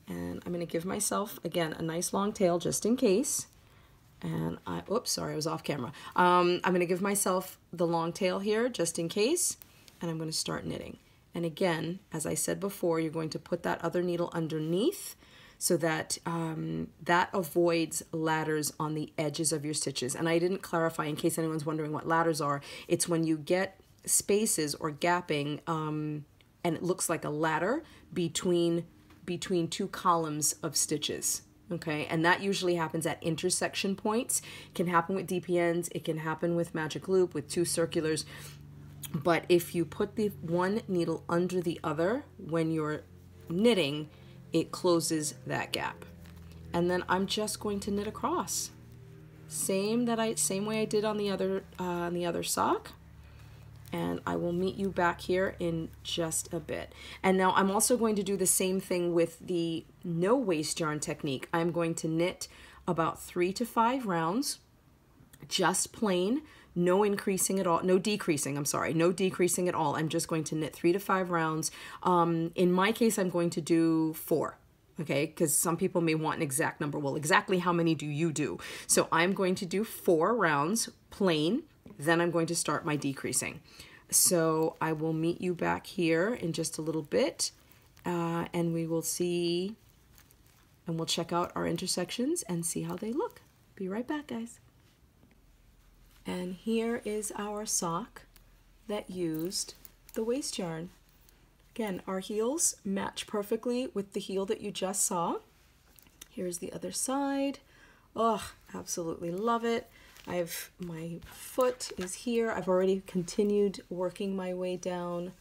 And I'm going to give myself, again, a nice long tail just in case. And oops, sorry, I was off camera. I'm going to give myself the long tail here just in case, and I'm going to start knitting. And again, as I said before, you're going to put that other needle underneath so that that avoids ladders on the edges of your stitches. And I didn't clarify, in case anyone's wondering what ladders are. It's when you get spaces or gapping and it looks like a ladder between 2 columns of stitches. Okay, and that usually happens at intersection points. It can happen with DPNs, it can happen with magic loop, with 2 circulars. But if you put the one needle under the other when you're knitting, it closes that gap. And then I'm just going to knit across. Same way I did on the other sock. And I will meet you back here in just a bit. And now I'm also going to do the same thing with the no waste yarn technique. I'm going to knit about 3 to 5 rounds, just plain, no increasing at all, no decreasing, I'm sorry, no decreasing at all. I'm just going to knit 3 to 5 rounds. In my case, I'm going to do 4. Okay, because some people may want an exact number. Well, exactly how many do you do? So I'm going to do 4 rounds plain, then I'm going to start my decreasing. So I will meet you back here in just a little bit, and we will see, and we'll check out our intersections and see how they look. Be right back, guys. And here is our sock that used the waste yarn. Again, our heels match perfectly with the heel that you just saw. Here's the other side. Oh, absolutely love it. My foot is here. I've already continued working my way down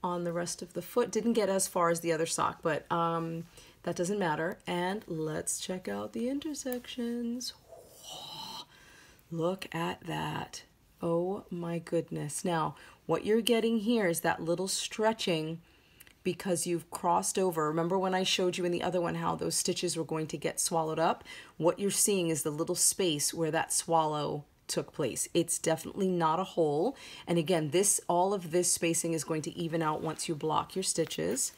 on the rest of the foot. Didn't get as far as the other sock, but that doesn't matter. And let's check out the intersections. Whoa, look at that. Oh my goodness. Now, what you're getting here is that little stretching because you've crossed over. Remember when I showed you in the other one how those stitches were going to get swallowed up? What you're seeing is the little space where that swallow took place. It's definitely not a hole. And again, all of this spacing is going to even out once you block your stitches.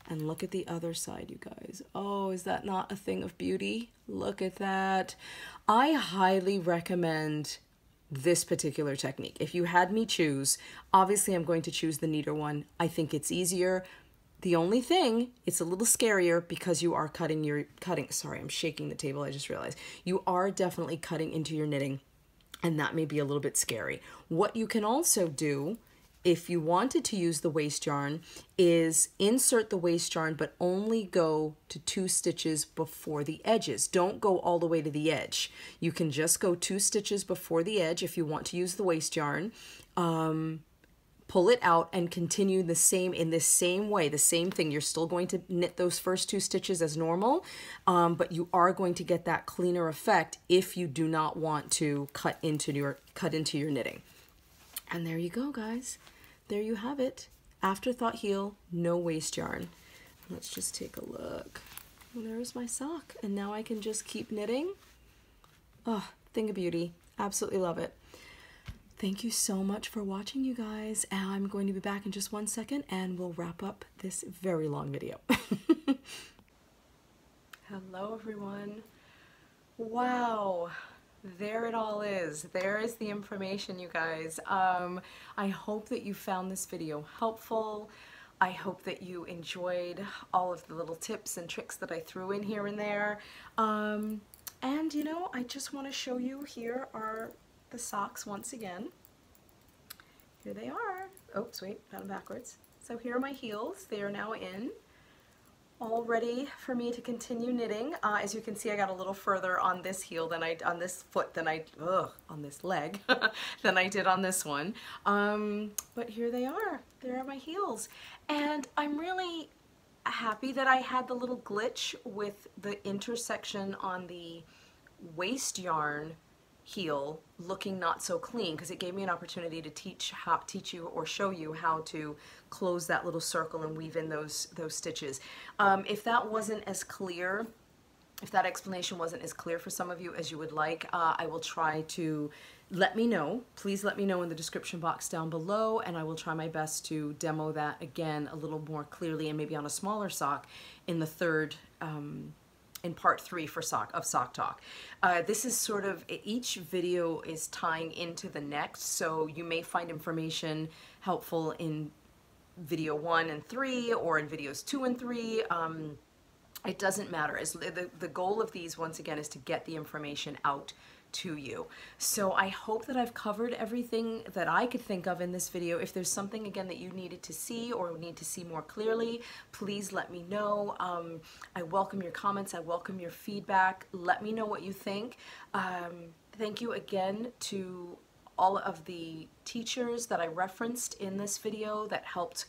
And look at the other side, you guys. Oh, is that not a thing of beauty? Look at that. I highly recommend this particular technique. If you had me choose, obviously I'm going to choose the neater one. I think it's easier. The only thing, it's a little scarier because you are cutting, sorry, I'm shaking the table, I just realized. You are definitely cutting into your knitting, and that may be a little bit scary. What you can also do if you wanted to use the waste yarn, is insert the waste yarn, but only go to 2 stitches before the edges. Don't go all the way to the edge. You can just go 2 stitches before the edge if you want to use the waste yarn. Pull it out and continue the same in the same way, the same thing. You're still going to knit those first 2 stitches as normal, but you are going to get that cleaner effect if you do not want to cut into your knitting. And there you go, guys. There you have it. Afterthought heel, no waste yarn. Let's just take a look. Well, there's my sock, and now I can just keep knitting. Oh, thing of beauty. Absolutely love it. Thank you so much for watching, you guys. I'm going to be back in just 1 second and we'll wrap up this very long video. Hello, everyone. Wow, there it all is. There is the information, you guys. I hope that you found this video helpful. I hope that you enjoyed all of the little tips and tricks that I threw in here and there. And you know, I just want to show you, here are the socks once again. Here they are. Oops, wait, got them backwards. So here are my heels. They are now in, all ready for me to continue knitting. As you can see, I got a little further on this heel than on this foot than on this leg than I did on this one. But here they are. There are my heels. And I'm really happy that I had the little glitch with the intersection on the waste yarn heel looking not so clean, because it gave me an opportunity to teach you or show you how to close that little circle and weave in those stitches. If that wasn't as clear, if that explanation wasn't as clear for some of you as you would like, I will try to let me know. Please let me know in the description box down below, and I will try my best to demo that again a little more clearly and maybe on a smaller sock in the third in part 3 for Sock Talk. This is sort of, each video is tying into the next, so you may find information helpful in video 1 and 3 or in videos 2 and 3. It doesn't matter. The goal of these, once again, is to get the information out to you. So I hope that I've covered everything that I could think of in this video. If there's something, again, that you needed to see or need to see more clearly, please let me know. I welcome your comments. I welcome your feedback. Let me know what you think. Thank you again to all of the teachers that I referenced in this video that helped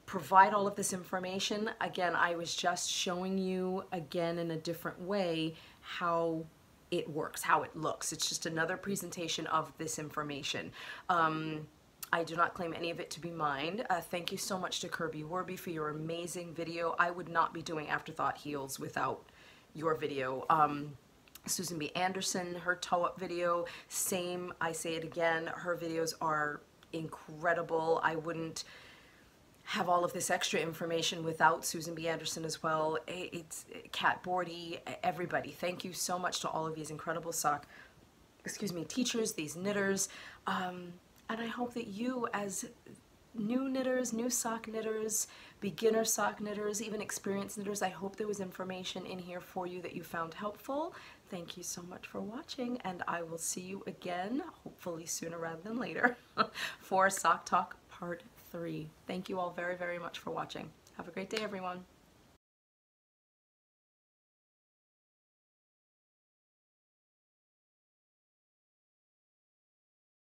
provide all of this information. Again, I was just showing you again in a different way how it works, how it looks. It's just another presentation of this information. I do not claim any of it to be mine. Thank you so much to KirbyWirby for your amazing video. I would not be doing Afterthought heels without your video. Susan B. Anderson, her toe-up video, same, I say it again, her videos are incredible. I wouldn't have all of this extra information without Susan B. Anderson as well. It's Kat Bordhi, everybody. Thank you so much to all of these incredible teachers, these knitters. And I hope that you, as new knitters, new sock knitters, beginner sock knitters, even experienced knitters, I hope there was information in here for you that you found helpful. Thank you so much for watching, and I will see you again, hopefully sooner rather than later, for Sock Talk Part 3. Thank you all very, very much for watching. Have a great day, everyone.